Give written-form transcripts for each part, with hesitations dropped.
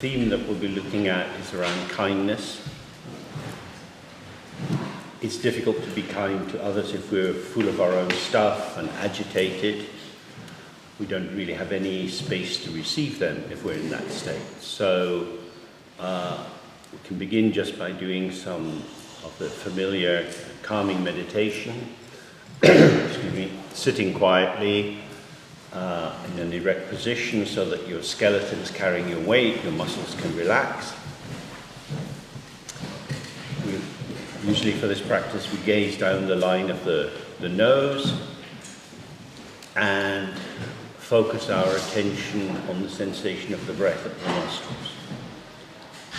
theme that we'll be looking at is around kindness. It's difficult to be kind to others if we're full of our own stuff and agitated. We don't really have any space to receive them if we're in that state. So we can begin just by doing some of the familiar calming meditation. Excuse me, sitting quietly in an erect position so that your skeleton is carrying your weight, your muscles can relax. Usually for this practice we gaze down the line of the nose and focus our attention on the sensation of the breath at the nostrils.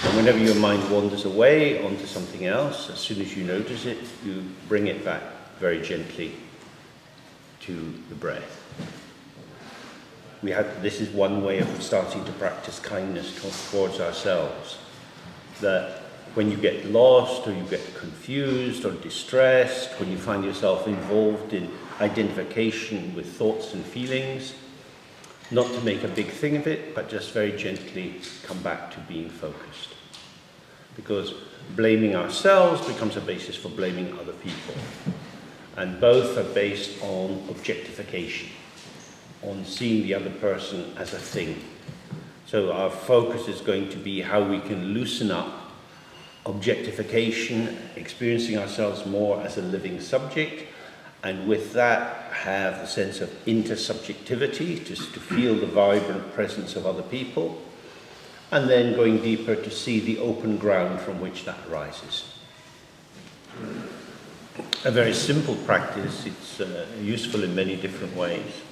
And whenever your mind wanders away onto something else, as soon as you notice it, you bring it back very gently to the breath. This is one way of starting to practice kindness towards ourselves. That when you get lost or you get confused or distressed, when you find yourself involved in identification with thoughts and feelings, not to make a big thing of it, but just very gently come back to being focused. Because blaming ourselves becomes a basis for blaming other people. And both are based on objectification, on seeing the other person as a thing. So our focus is going to be how we can loosen up objectification, experiencing ourselves more as a living subject, and with that have a sense of intersubjectivity, just to feel the vibrant presence of other people, and then going deeper to see the open ground from which that arises. A very simple practice, it's useful in many different ways.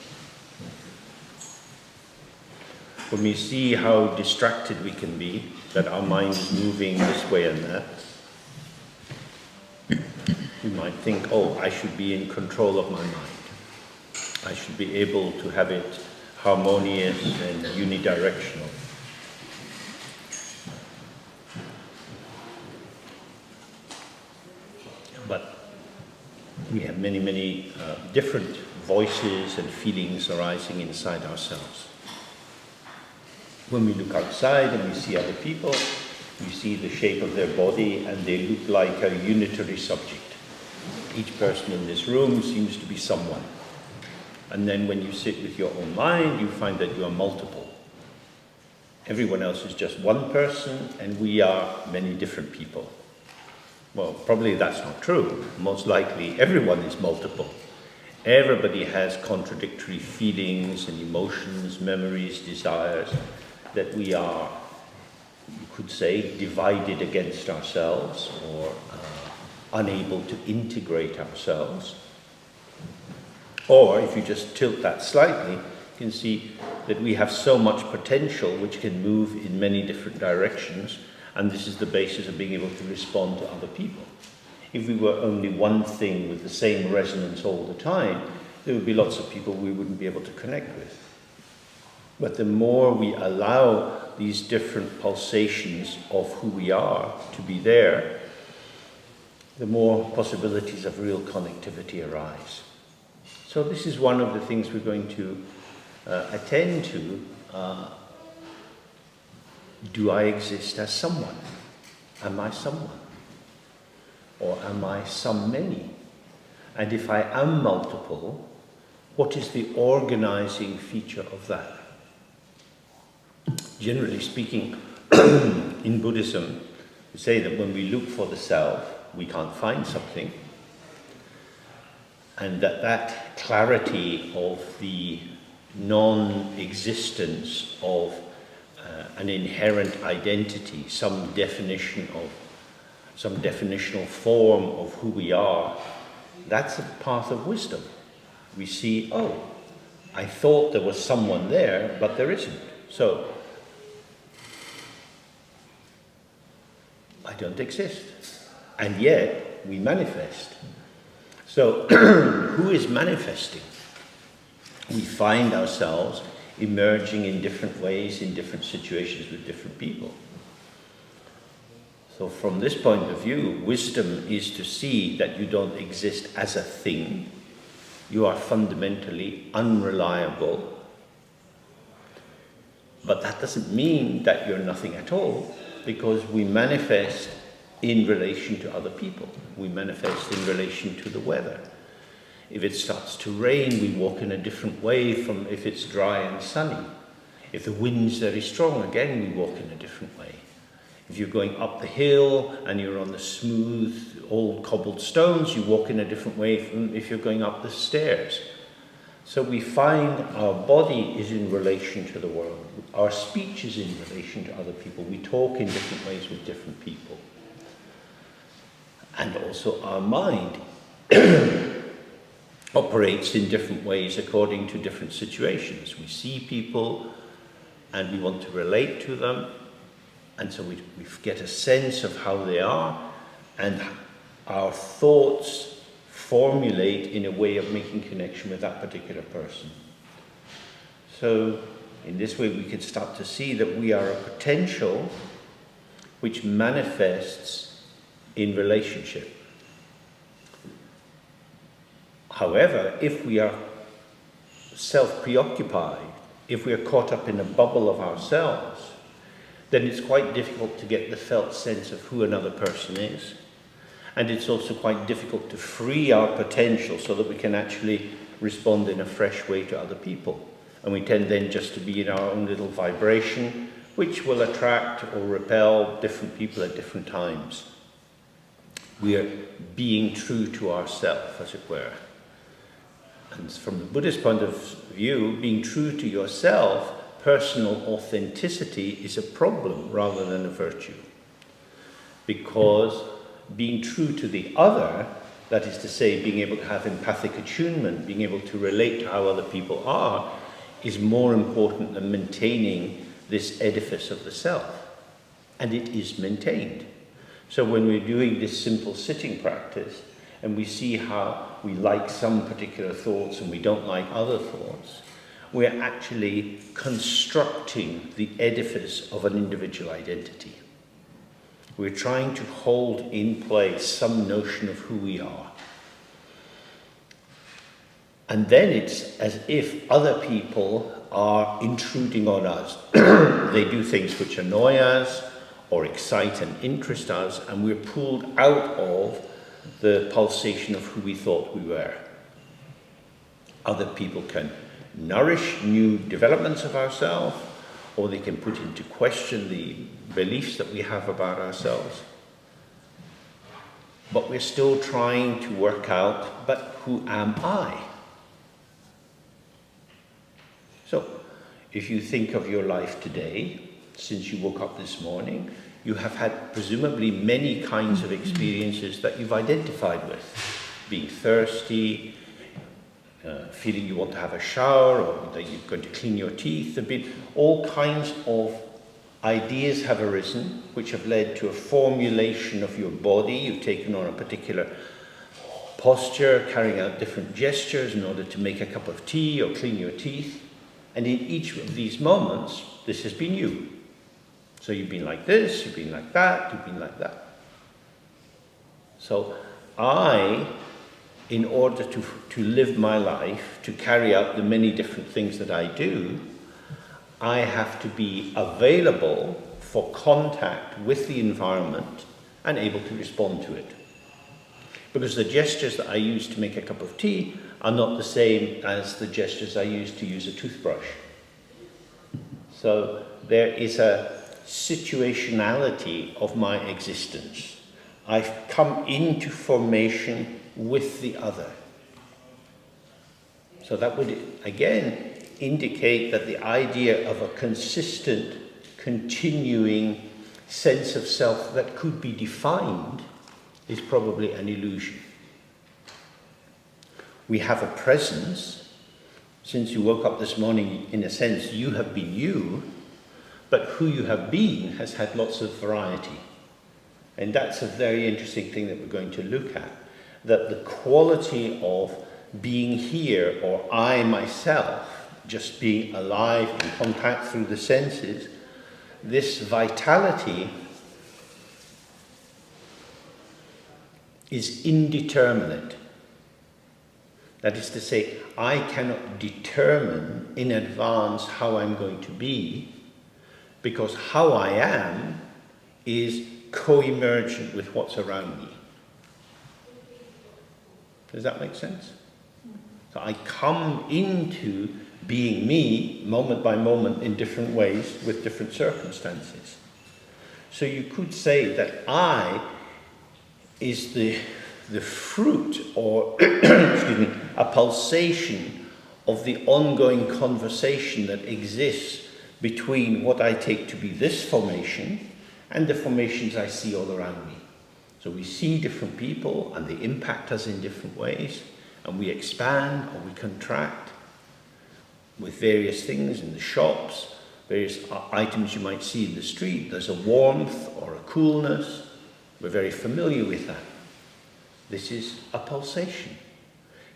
When we see how distracted we can be, that our mind is moving this way and that, we might think, oh, I should be in control of my mind. I should be able to have it harmonious and unidirectional. But we have many, many different voices and feelings arising inside ourselves. When we look outside and we see other people, we see the shape of their body and they look like a unitary subject. Each person in this room seems to be someone. And then when you sit with your own mind, you find that you are multiple. Everyone else is just one person and we are many different people. Well, probably that's not true. Most likely everyone is multiple. Everybody has contradictory feelings and emotions, memories, desires, that we are, you could say, divided against ourselves or unable to integrate ourselves. Or if you just tilt that slightly, you can see that we have so much potential which can move in many different directions, and this is the basis of being able to respond to other people. If we were only one thing with the same resonance all the time, there would be lots of people we wouldn't be able to connect with. But the more we allow these different pulsations of who we are to be there, the more possibilities of real connectivity arise. So this is one of the things we're going to attend to. Do I exist as someone? Am I someone? Or am I some many? And if I am multiple, what is the organizing feature of that? Generally speaking, in Buddhism, we say that when we look for the self, we can't find something, and that clarity of the non-existence of an inherent identity, some definitional form of who we are, that's a path of wisdom. We see, oh, I thought there was someone there, but there isn't. So, I don't exist. And yet, we manifest. So, who is manifesting? We find ourselves emerging in different ways, in different situations with different people. So from this point of view, wisdom is to see that you don't exist as a thing. You are fundamentally unreliable. But that doesn't mean that you're nothing at all, because we manifest in relation to other people. We manifest in relation to the weather. If it starts to rain, we walk in a different way from if it's dry and sunny. If the wind's very strong, again, we walk in a different way. If you're going up the hill and you're on the smooth, old cobbled stones, you walk in a different way from if you're going up the stairs. So we find our body is in relation to the world. Our speech is in relation to other people. We talk in different ways with different people. And also our mind operates in different ways according to different situations. We see people and we want to relate to them. And so we get a sense of how they are, and our thoughts formulate in a way of making connection with that particular person. So in this way we can start to see that we are a potential which manifests in relationship. However, if we are self-preoccupied, if we are caught up in a bubble of ourselves, then it's quite difficult to get the felt sense of who another person is. And it's also quite difficult to free our potential so that we can actually respond in a fresh way to other people. And we tend then just to be in our own little vibration, which will attract or repel different people at different times. We are being true to ourselves, as it were. And from the Buddhist point of view, being true to yourself, personal authenticity is a problem rather than a virtue. Because being true to the other, that is to say, being able to have empathic attunement, being able to relate to how other people are, is more important than maintaining this edifice of the self. And it is maintained. So when we're doing this simple sitting practice, and we see how we like some particular thoughts and we don't like other thoughts, we're actually constructing the edifice of an individual identity. We're trying to hold in place some notion of who we are. And then it's as if other people are intruding on us. They do things which annoy us or excite and interest us, and we're pulled out of the pulsation of who we thought we were. Other people can nourish new developments of ourselves, or they can put into question the beliefs that we have about ourselves. But we're still trying to work out, but who am I? So, if you think of your life today, since you woke up this morning, you have had presumably many kinds of experiences that you've identified with. Being thirsty, feeling you want to have a shower, or that you're going to clean your teeth. There have been all kinds of ideas have arisen which have led to a formulation of your body. You've taken on a particular posture, carrying out different gestures in order to make a cup of tea or clean your teeth. And in each of these moments, this has been you. So you've been like this, you've been like that, you've been like that. So in order to live my life, to carry out the many different things that I do, I have to be available for contact with the environment and able to respond to it. Because the gestures that I use to make a cup of tea are not the same as the gestures I use to use a toothbrush. So there is a situationality of my existence. I've come into formation with the other. So that would, again, indicate that the idea of a consistent, continuing sense of self that could be defined is probably an illusion. We have a presence. Since you woke up this morning, in a sense, you have been you, but who you have been has had lots of variety. And that's a very interesting thing that we're going to look at. That the quality of being here, or I myself, just being alive in contact through the senses, this vitality is indeterminate. That is to say, I cannot determine in advance how I'm going to be, because how I am is co-emergent with what's around me. Does that make sense? So I come into being me moment by moment in different ways with different circumstances. So you could say that I is the fruit, or excuse me, a pulsation of the ongoing conversation that exists between what I take to be this formation and the formations I see all around me. So we see different people and they impact us in different ways, and we expand or we contract with various things in the shops, various items you might see in the street. There's a warmth or a coolness. We're very familiar with that. This is a pulsation.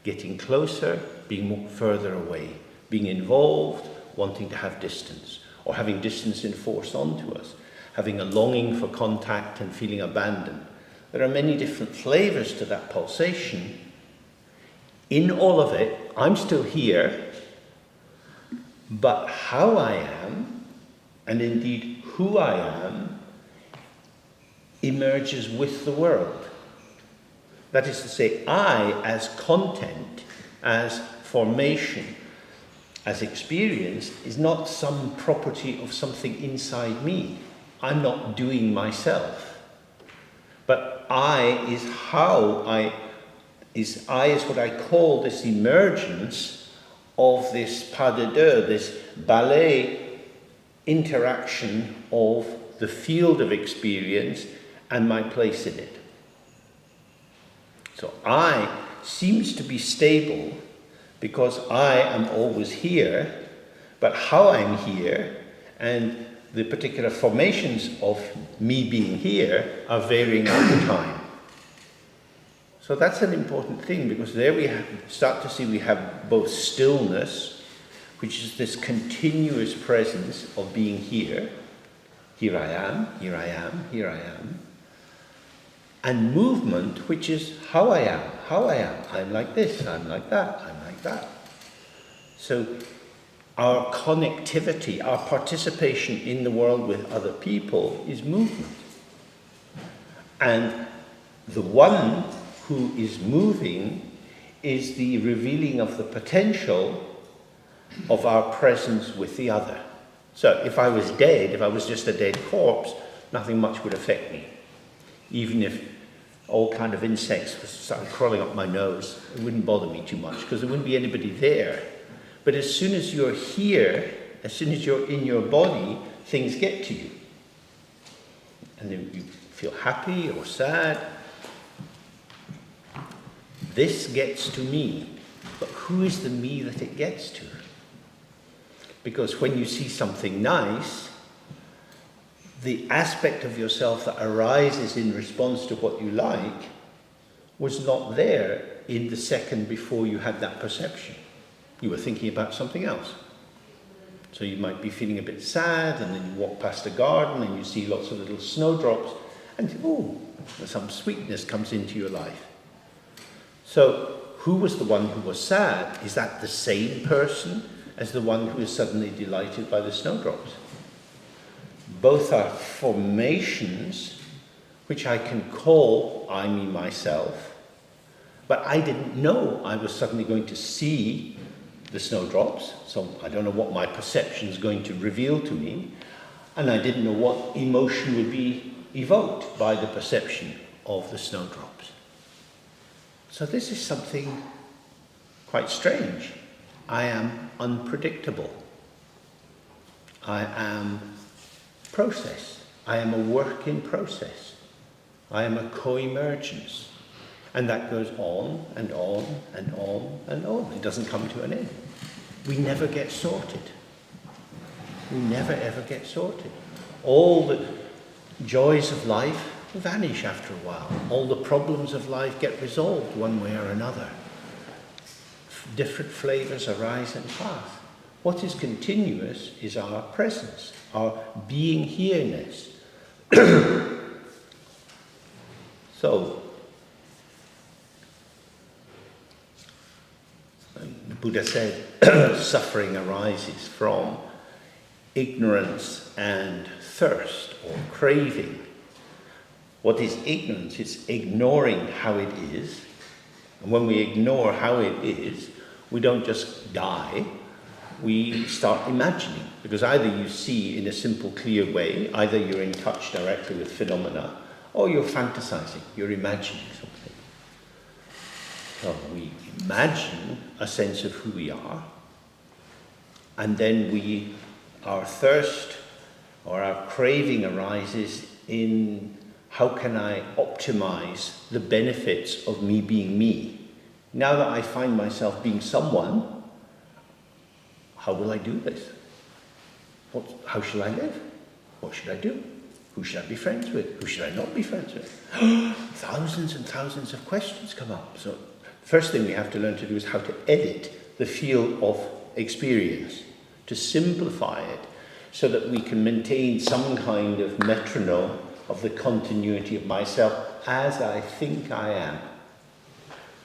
Getting closer, being further away, being involved, wanting to have distance, or having distance enforced onto us, having a longing for contact and feeling abandoned. There are many different flavors to that pulsation. In all of it, I'm still here, but how I am, and indeed who I am, emerges with the world. That is to say, I, as content, as formation, as experience, is not some property of something inside me. I'm not doing myself. But I is how I is what I call this emergence of this pas de deux, this ballet interaction of the field of experience and my place in it. So I seems to be stable because I am always here, but how I'm here and the particular formations of me being here are varying over time. So that's an important thing, because there we start to see we have both stillness, which is this continuous presence of being here. Here I am, here I am, here I am. And movement, which is how I am, how I am. I'm like this, I'm like that, I'm like that. So our connectivity, our participation in the world with other people is movement. And the one who is moving is the revealing of the potential of our presence with the other. So if I was dead, if I was just a dead corpse, nothing much would affect me. Even if all kind of insects started crawling up my nose, it wouldn't bother me too much because there wouldn't be anybody there. But as soon as you're here, as soon as you're in your body, things get to you. And then you feel happy or sad. This gets to me, but who is the me that it gets to? Because when you see something nice, the aspect of yourself that arises in response to what you like was not there in the second before you had that perception. You were thinking about something else. So you might be feeling a bit sad, and then you walk past a garden and you see lots of little snowdrops, and some sweetness comes into your life. So who was the one who was sad? Is that the same person as the one who is suddenly delighted by the snowdrops? Both are formations which I can call I, me, myself, but I didn't know I was suddenly going to see the snowdrops, so I don't know what my perception is going to reveal to me, and I didn't know what emotion would be evoked by the perception of the snowdrops. So this is something quite strange. I am unpredictable. I am process. I am a work in process. I am a co-emergence. And that goes on and on and on and on. It doesn't come to an end. We never get sorted. We never ever get sorted. All the joys of life vanish after a while. All the problems of life get resolved one way or another. Different flavors arise and pass. What is continuous is our presence, our being here-ness. So, the Buddha said, suffering arises from ignorance and thirst or craving. What is ignorance? It's ignoring how it is. And when we ignore how it is, we don't just die, we start imagining. Because either you see in a simple, clear way, either you're in touch directly with phenomena, or you're fantasizing, you're imagining something. So we imagine a sense of who we are, and then our thirst or our craving arises in how can I optimize the benefits of me being me? Now that I find myself being someone, how will I do this? How shall I live? What should I do? Who should I be friends with? Who should I not be friends with? Thousands and thousands of questions come up. So first thing we have to learn to do is how to edit the field of experience, to simplify it so that we can maintain some kind of metronome of the continuity of myself as I think I am.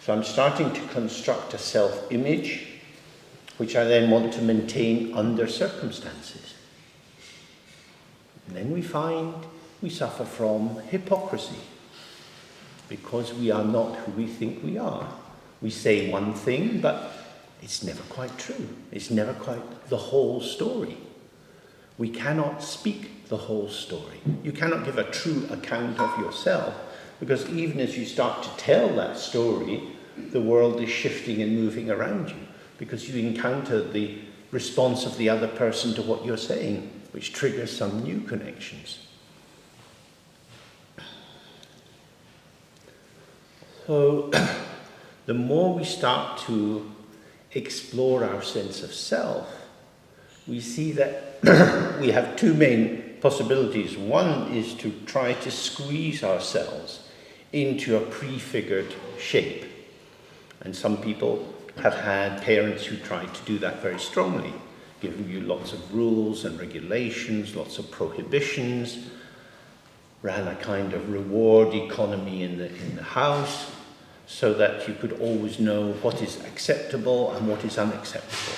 So I'm starting to construct a self-image which I then want to maintain under circumstances. And then we find we suffer from hypocrisy because we are not who we think we are. We say one thing, but it's never quite true. It's never quite the whole story. We cannot speak the whole story. You cannot give a true account of yourself because even as you start to tell that story, the world is shifting and moving around you because you encounter the response of the other person to what you're saying, which triggers some new connections. So the more we start to explore our sense of self, we see that we have two main possibilities. One is to try to squeeze ourselves into a prefigured shape. And some people have had parents who tried to do that very strongly, giving you lots of rules and regulations, lots of prohibitions, ran a kind of reward economy in the house, so that you could always know what is acceptable and what is unacceptable.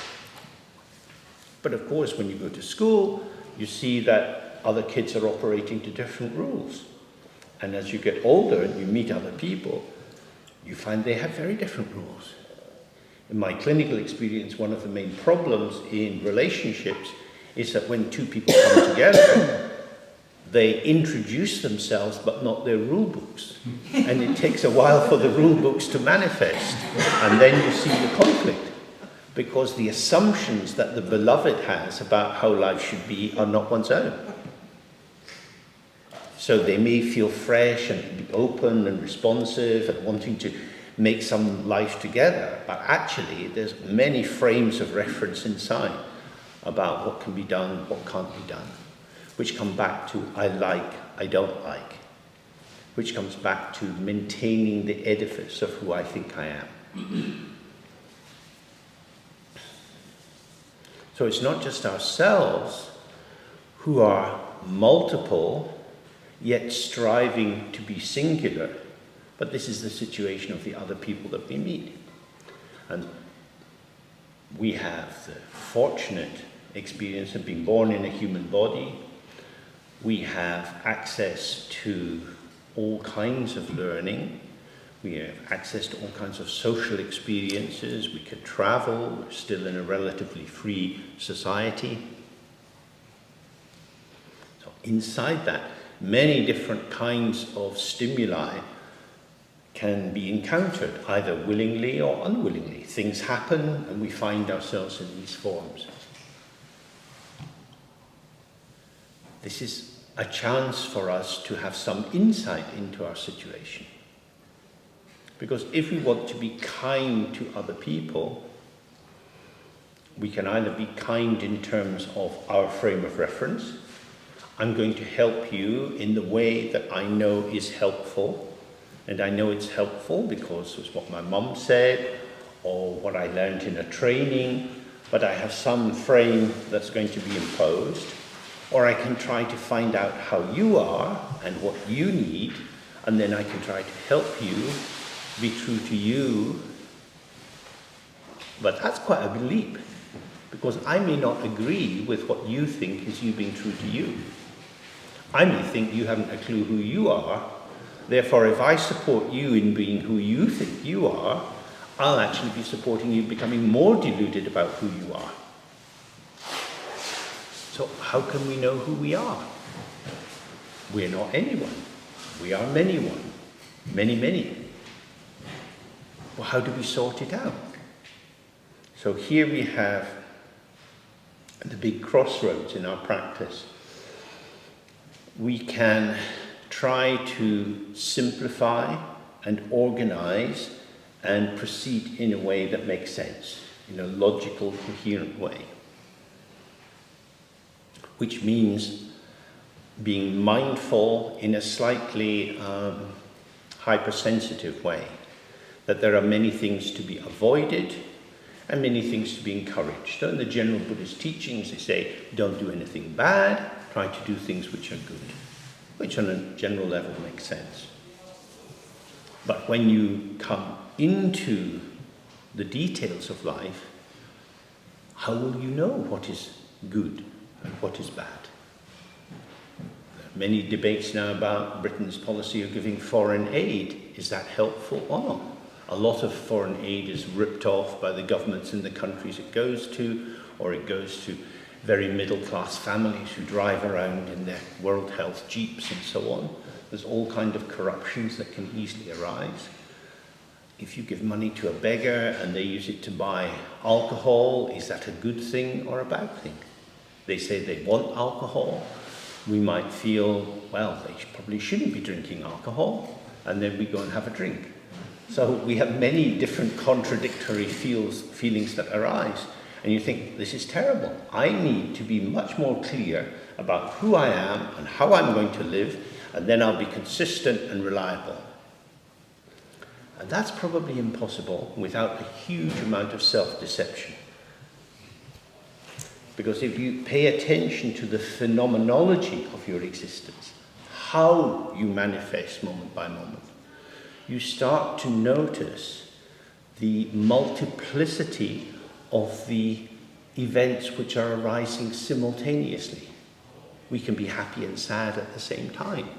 But of course, when you go to school, you see that other kids are operating to different rules. And as you get older and you meet other people, you find they have very different rules. In my clinical experience, one of the main problems in relationships is that when two people come together, they introduce themselves but not their rule books. And it takes a while for the rule books to manifest. And then you see the conflict. Because the assumptions that the beloved has about how life should be are not one's own. So they may feel fresh and be open and responsive and wanting to make some life together, but actually there's many frames of reference inside about what can be done, what can't be done, which come back to I like, I don't like, which comes back to maintaining the edifice of who I think I am. So it's not just ourselves who are multiple, yet striving to be singular, but this is the situation of the other people that we meet. And we have the fortunate experience of being born in a human body. We have access to all kinds of learning. We have access to all kinds of social experiences. We can travel. We're still in a relatively free society. So inside that, many different kinds of stimuli can be encountered, either willingly or unwillingly. Things happen and we find ourselves in these forms. This is a chance for us to have some insight into our situation. Because if we want to be kind to other people, we can either be kind in terms of our frame of reference. I'm going to help you in the way that I know is helpful. And I know it's helpful because it's what my mum said or what I learned in a training, but I have some frame that's going to be imposed. Or I can try to find out how you are and what you need, and then I can try to help you be true to you. But that's quite a leap, because I may not agree with what you think is you being true to you. I may think you haven't a clue who you are. Therefore, if I support you in being who you think you are, I'll actually be supporting you becoming more deluded about who you are. So how can we know who we are? We're not anyone. We are many one. Many, many. Well, how do we sort it out? So here we have the big crossroads in our practice. We can try to simplify and organize and proceed in a way that makes sense, in a logical, coherent way. Which means being mindful in a slightly hypersensitive way, that there are many things to be avoided and many things to be encouraged. So in the general Buddhist teachings, they say, don't do anything bad, try to do things which are good, which on a general level makes sense. But when you come into the details of life, how will you know what is good and what is bad? There are many debates now about Britain's policy of giving foreign aid. Is that helpful or not? A lot of foreign aid is ripped off by the governments in the countries it goes to, or it goes to very middle-class families who drive around in their World Health Jeeps and so on. There's all kinds of corruptions that can easily arise. If you give money to a beggar and they use it to buy alcohol, is that a good thing or a bad thing? They say they want alcohol. We might feel, well, they probably shouldn't be drinking alcohol, and then we go and have a drink. So we have many different contradictory feelings that arise. And you think, this is terrible. I need to be much more clear about who I am and how I'm going to live, and then I'll be consistent and reliable. And that's probably impossible without a huge amount of self-deception. Because if you pay attention to the phenomenology of your existence, how you manifest moment by moment, you start to notice the multiplicity of the events which are arising simultaneously. We can be happy and sad at the same time.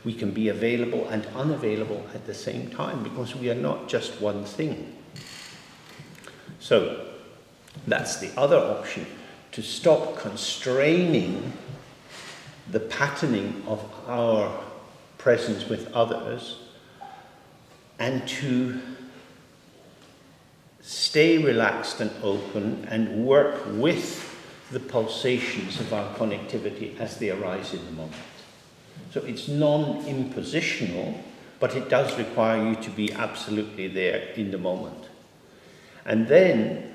We can be available and unavailable at the same time, because we are not just one thing. So that's the other option, to stop constraining the patterning of our presence with others and to stay relaxed and open and work with the pulsations of our connectivity as they arise in the moment. So it's non-impositional, but it does require you to be absolutely there in the moment. And then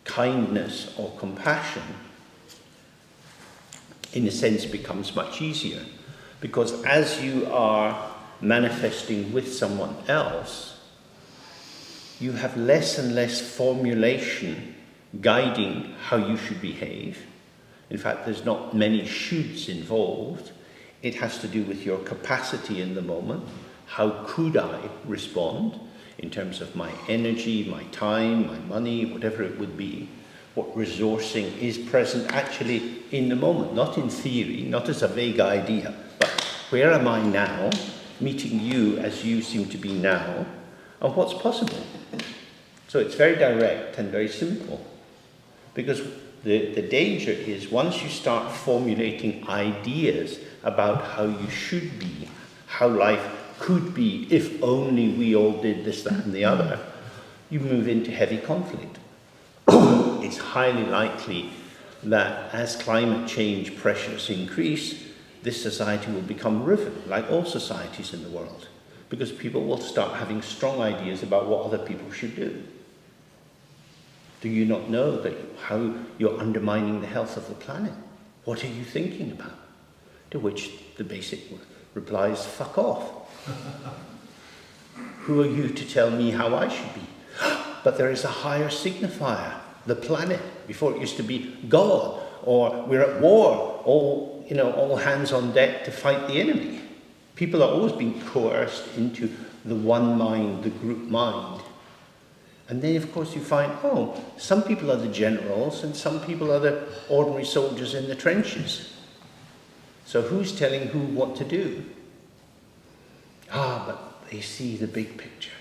kindness or compassion, in a sense, becomes much easier, because as you are manifesting with someone else, you have less and less formulation guiding how you should behave. In fact, there's not many shoulds involved. It has to do with your capacity in the moment. How could I respond in terms of my energy, my time, my money, whatever it would be? What resourcing is present actually in the moment, not in theory, not as a vague idea, but where am I now, meeting you as you seem to be now, and what's possible? So it's very direct and very simple, because the danger is once you start formulating ideas about how you should be, how life could be if only we all did this, that, and the other, you move into heavy conflict. It's highly likely that as climate change pressures increase, this society will become riven, like all societies in the world, because people will start having strong ideas about what other people should do. Do you not know that how you're undermining the health of the planet? What are you thinking about? To which the basic reply is, fuck off. Who are you to tell me how I should be? But there is a higher signifier, the planet. Before it used to be God, or we're at war, all hands on deck to fight the enemy. People are always being coerced into the one mind, the group mind. And then, of course, you find, some people are the generals and some people are the ordinary soldiers in the trenches. So who's telling who what to do? But they see the big picture.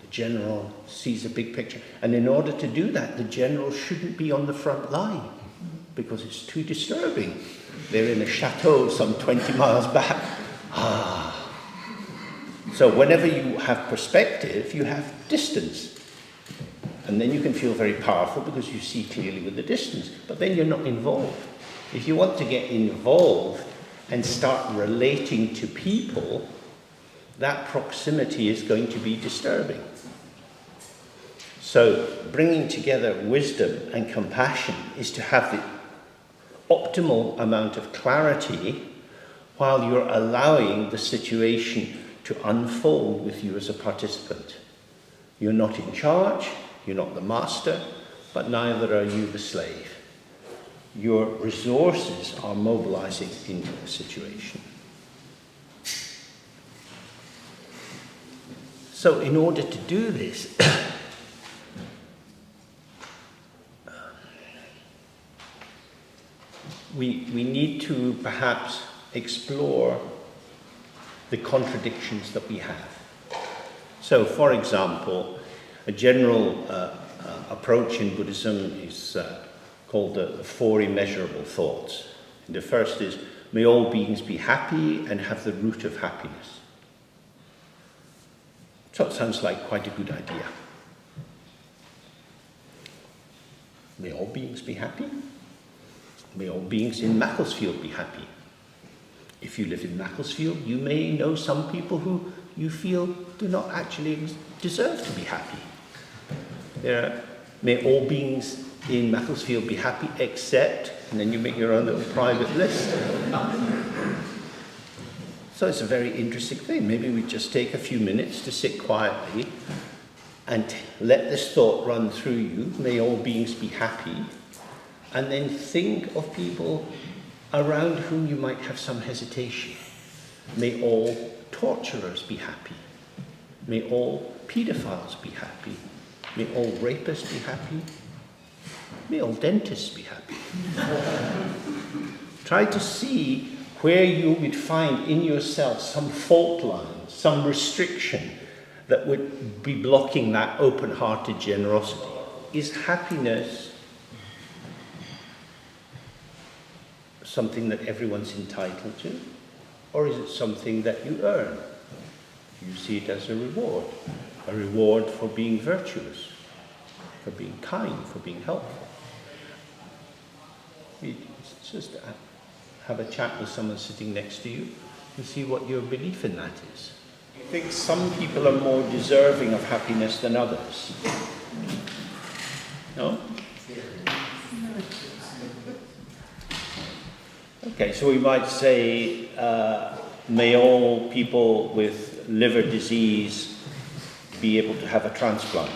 The general sees the big picture. And in order to do that, the general shouldn't be on the front line because it's too disturbing. They're in a chateau some 20 miles back. So whenever you have perspective, you have distance. And then you can feel very powerful because you see clearly with the distance. But then you're not involved. If you want to get involved and start relating to people, that proximity is going to be disturbing. So bringing together wisdom and compassion is to have the optimal amount of clarity while you're allowing the situation to unfold with you as a participant. You're not in charge, you're not the master, but neither are you the slave. Your resources are mobilizing into the situation. So in order to do this, we need to perhaps explore the contradictions that we have. So, for example, a general approach in Buddhism is called the four immeasurable thoughts. And the first is, may all beings be happy and have the root of happiness. So it sounds like quite a good idea. May all beings be happy. May all beings in Macclesfield be happy. If you live in Macclesfield, you may know some people who you feel do not actually deserve to be happy. May all beings in Macclesfield be happy except, and then you make your own little private list. So it's a very interesting thing. Maybe we just take a few minutes to sit quietly and let this thought run through you. May all beings be happy. And then think of people around whom you might have some hesitation. May all torturers be happy. May all paedophiles be happy. May all rapists be happy. May all dentists be happy. Try to see where you would find in yourself some fault line, some restriction that would be blocking that open-hearted generosity. Is happiness something that everyone's entitled to? Or is it something that you earn? You see it as a reward for being virtuous, for being kind, for being helpful. It's just have a chat with someone sitting next to you and see what your belief in that is. You think some people are more deserving of happiness than others? No? Okay, so we might say, may all people with liver disease be able to have a transplant.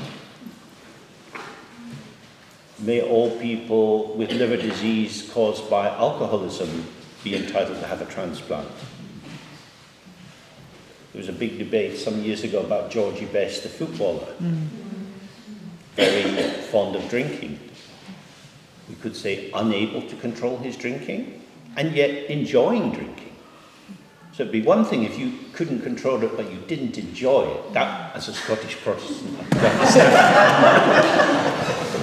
May all people with liver disease caused by alcoholism be entitled to have a transplant. There was a big debate some years ago about Georgie Best, the footballer. Very fond of drinking. We could say unable to control his drinking, and yet enjoying drinking. So it'd be one thing if you couldn't control it, but you didn't enjoy it. That, as a Scottish Protestant,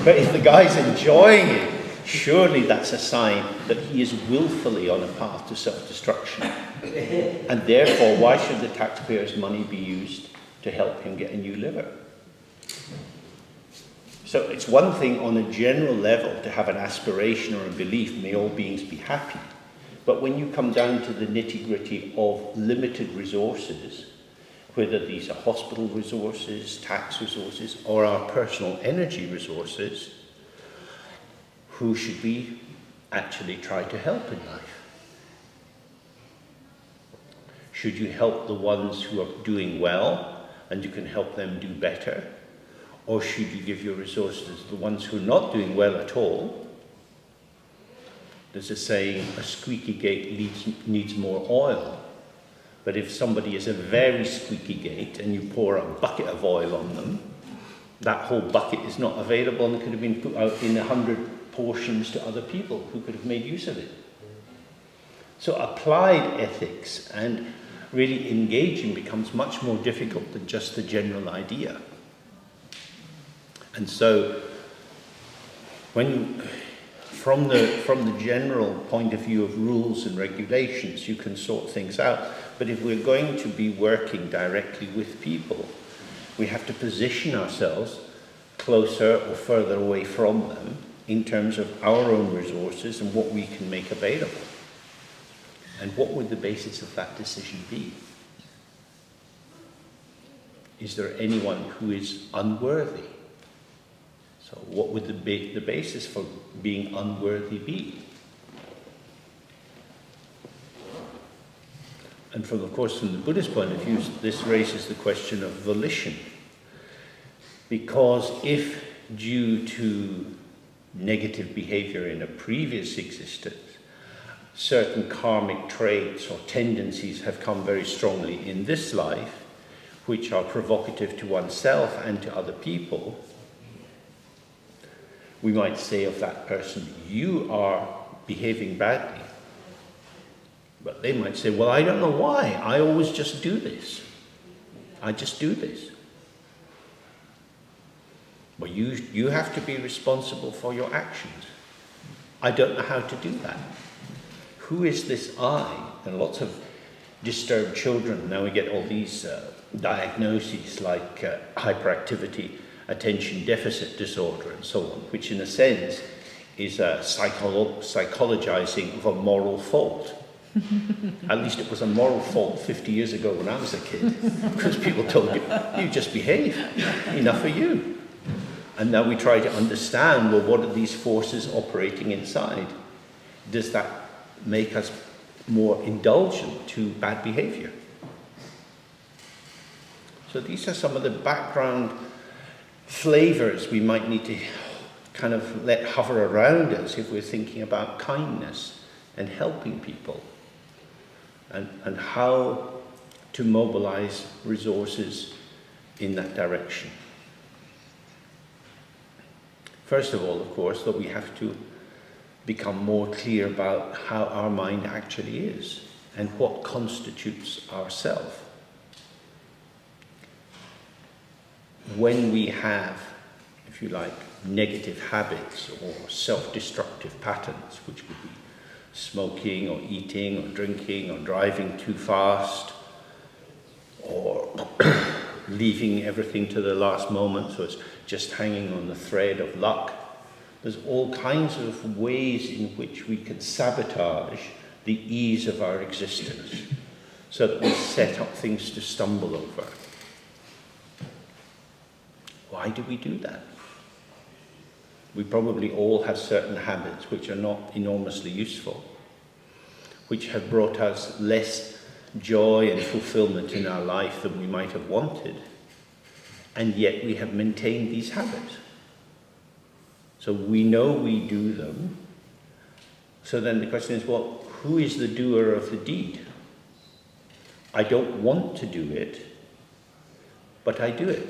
but if the guy's enjoying it, surely that's a sign that he is willfully on a path to self-destruction. And therefore, why should the taxpayers' money be used to help him get a new liver? So it's one thing on a general level to have an aspiration or a belief, may all beings be happy. But when you come down to the nitty-gritty of limited resources, whether these are hospital resources, tax resources, or our personal energy resources, who should we actually try to help in life? Should you help the ones who are doing well and you can help them do better? Or should you give your resources to the ones who are not doing well at all? There's a saying, a squeaky gate needs more oil. But if somebody is a very squeaky gate and you pour a bucket of oil on them, that whole bucket is not available and it could have been put out in 100 portions to other people who could have made use of it. So applied ethics and really engaging becomes much more difficult than just the general idea. And so from the general point of view of rules and regulations, you can sort things out. But if we're going to be working directly with people, we have to position ourselves closer or further away from them in terms of our own resources and what we can make available. And what would the basis of that decision be? Is there anyone who is unworthy? So what would the basis for being unworthy be? And from the Buddhist point of view, this raises the question of volition. Because if, due to negative behavior in a previous existence, certain karmic traits or tendencies have come very strongly in this life, which are provocative to oneself and to other people, we might say of that person, you are behaving badly. But they might say, well, I don't know why. I always just do this. I just do this. Well, you have to be responsible for your actions. I don't know how to do that. Who is this I? And lots of disturbed children, now we get all these diagnoses like hyperactivity, attention deficit disorder and so on, which in a sense is a psychologizing of a moral fault. At least it was a moral fault 50 years ago when I was a kid, because people told you, you just behave, enough of you. And now we try to understand, well, what are these forces operating inside? Does that make us more indulgent to bad behavior? So these are some of the background flavors we might need to kind of let hover around us if we're thinking about kindness and helping people, and how to mobilize resources in that direction. First of all, of course, that we have to become more clear about how our mind actually is and what constitutes ourself. When we have, if you like, negative habits or self-destructive patterns, which would be smoking or eating or drinking or driving too fast or leaving everything to the last moment, so it's just hanging on the thread of luck. There's all kinds of ways in which we can sabotage the ease of our existence so that we set up things to stumble over. Why do we do that? We probably all have certain habits which are not enormously useful, which have brought us less joy and fulfillment in our life than we might have wanted, and yet we have maintained these habits. So we know we do them. So then the question is, well, who is the doer of the deed? I don't want to do it, but I do it.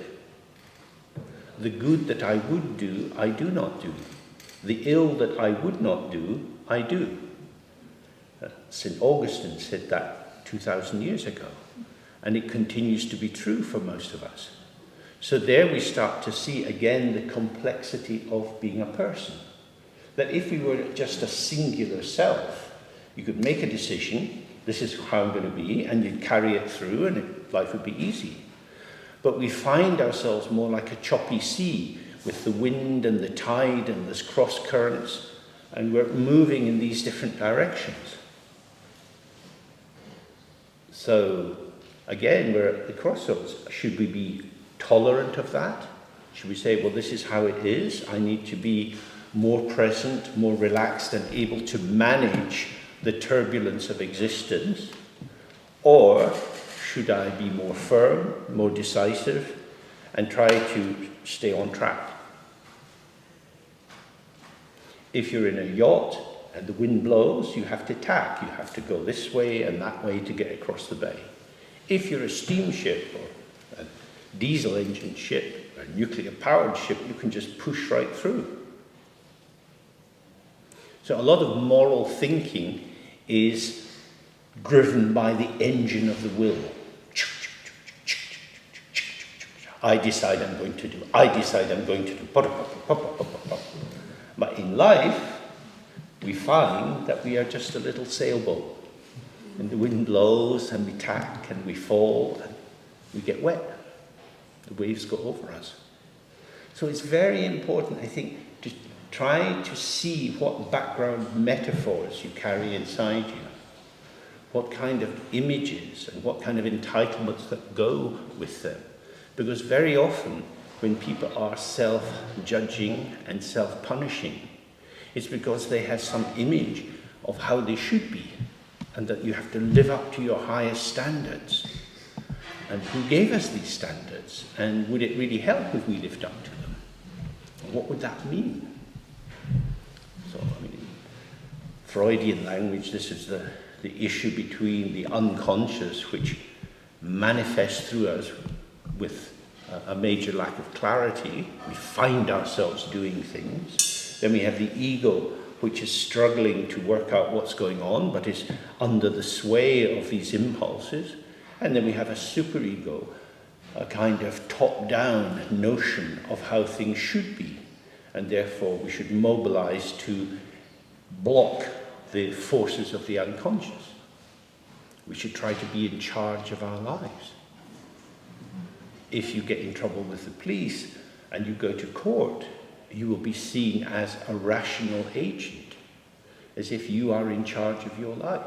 The good that I would do, I do not do. The ill that I would not do, I do. St. Augustine said that 2,000 years ago, and it continues to be true for most of us. So there we start to see again the complexity of being a person. That if we were just a singular self, you could make a decision, this is how I'm going to be, and you'd carry it through and life would be easy. But we find ourselves more like a choppy sea with the wind and the tide and there's cross currents, and we're moving in these different directions. So again, we're at the crossroads. Should we be tolerant of that? Should we say, well, this is how it is. I need to be more present, more relaxed, and able to manage the turbulence of existence? Or should I be more firm, more decisive, and try to stay on track? If you're in a yacht and the wind blows, you have to tack. You have to go this way and that way to get across the bay. If you're a steamship or a diesel engine ship, or a nuclear-powered ship, you can just push right through. So a lot of moral thinking is driven by the engine of the will. I decide I'm going to do. I decide I'm going to do. But in life, we find that we are just a little sailboat. And the wind blows, and we tack, and we fall, and we get wet. The waves go over us. So it's very important, I think, to try to see what background metaphors you carry inside you, what kind of images and what kind of entitlements that go with them. Because very often, when people are self-judging and self-punishing, it's because they have some image of how they should be, and that you have to live up to your highest standards. And who gave us these standards? And would it really help if we lived up to them? And what would that mean? So, I mean, in Freudian language, this is the issue between the unconscious, which manifests through us with a major lack of clarity. We find ourselves doing things. Then we have the ego, which is struggling to work out what's going on, but is under the sway of these impulses. And then we have a superego, a kind of top-down notion of how things should be. And therefore we should mobilize to block the forces of the unconscious. We should try to be in charge of our lives. If you get in trouble with the police and you go to court, you will be seen as a rational agent, as if you are in charge of your life,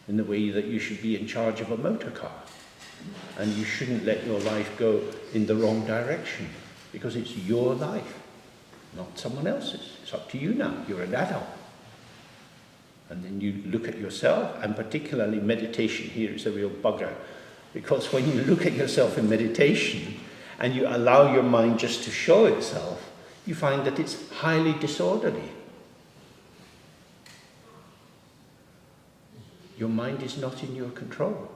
in the way that you should be in charge of a motor car. And you shouldn't let your life go in the wrong direction, because it's your life, not someone else's. It's up to you now. You're an adult. And then you look at yourself, and particularly meditation here is a real bugger, because when you look at yourself in meditation and you allow your mind just to show itself, you find that it's highly disorderly. Your mind is not in your control.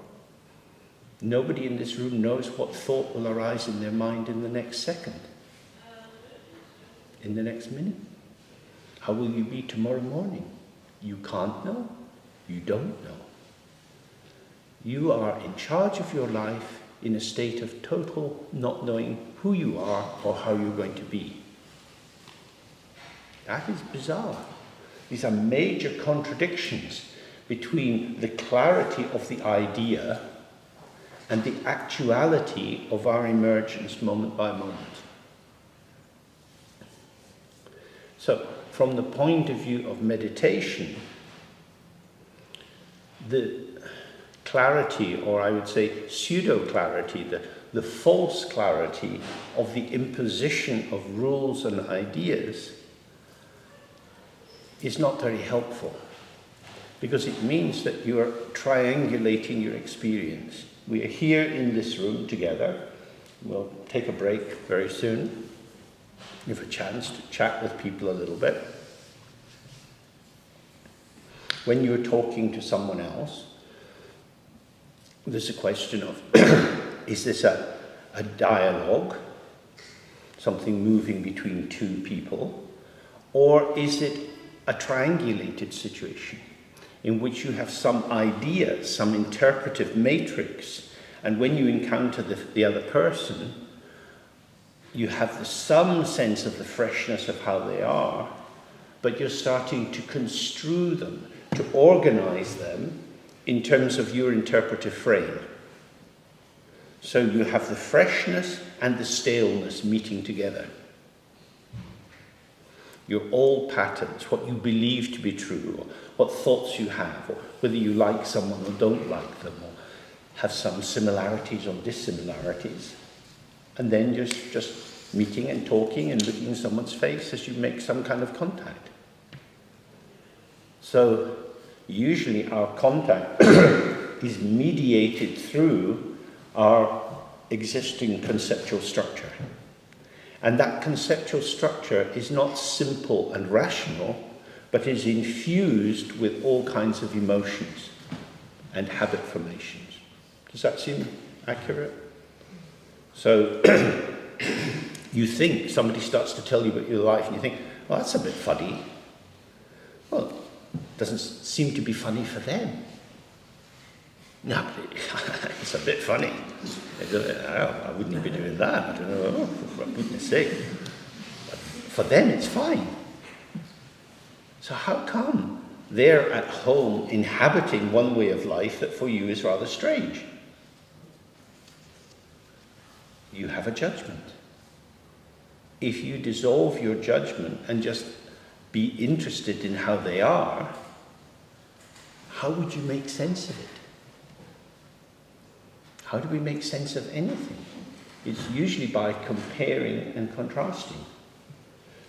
Nobody in this room knows what thought will arise in their mind in the next second, in the next minute. How will you be tomorrow morning? You can't know. You don't know. You are in charge of your life in a state of total not knowing who you are or how you're going to be. That is bizarre. These are major contradictions between the clarity of the idea and the actuality of our emergence moment by moment. So, from the point of view of meditation, the clarity, or I would say pseudo-clarity, the false clarity of the imposition of rules and ideas is not very helpful, because it means that you are triangulating your experience. We are here in this room together. We'll take a break very soon. You have a chance to chat with people a little bit. When you're talking to someone else, there's a question of, is this a dialogue, something moving between two people, or is it a triangulated situation in which you have some idea, some interpretive matrix, and when you encounter the other person, you have some sense of the freshness of how they are, but you're starting to construe them, to organize them in terms of your interpretive frame. So you have the freshness and the staleness meeting together. Your old patterns, what you believe to be true, or what thoughts you have, or whether you like someone or don't like them, or have some similarities or dissimilarities. And then just meeting and talking and looking in someone's face as you make some kind of contact. So usually our contact is mediated through our existing conceptual structure. And that conceptual structure is not simple and rational, but is infused with all kinds of emotions and habit formations. Does that seem accurate? So you think somebody starts to tell you about your life and you think, well, that's a bit funny. Well, it doesn't seem to be funny for them. No, but it's a bit funny. I wouldn't be doing that. I don't know, oh, for goodness sake. But for them, it's fine. So how come they're at home inhabiting one way of life that for you is rather strange? You have a judgment. If you dissolve your judgment and just be interested in how they are, how would you make sense of it? How do we make sense of anything? It's usually by comparing and contrasting.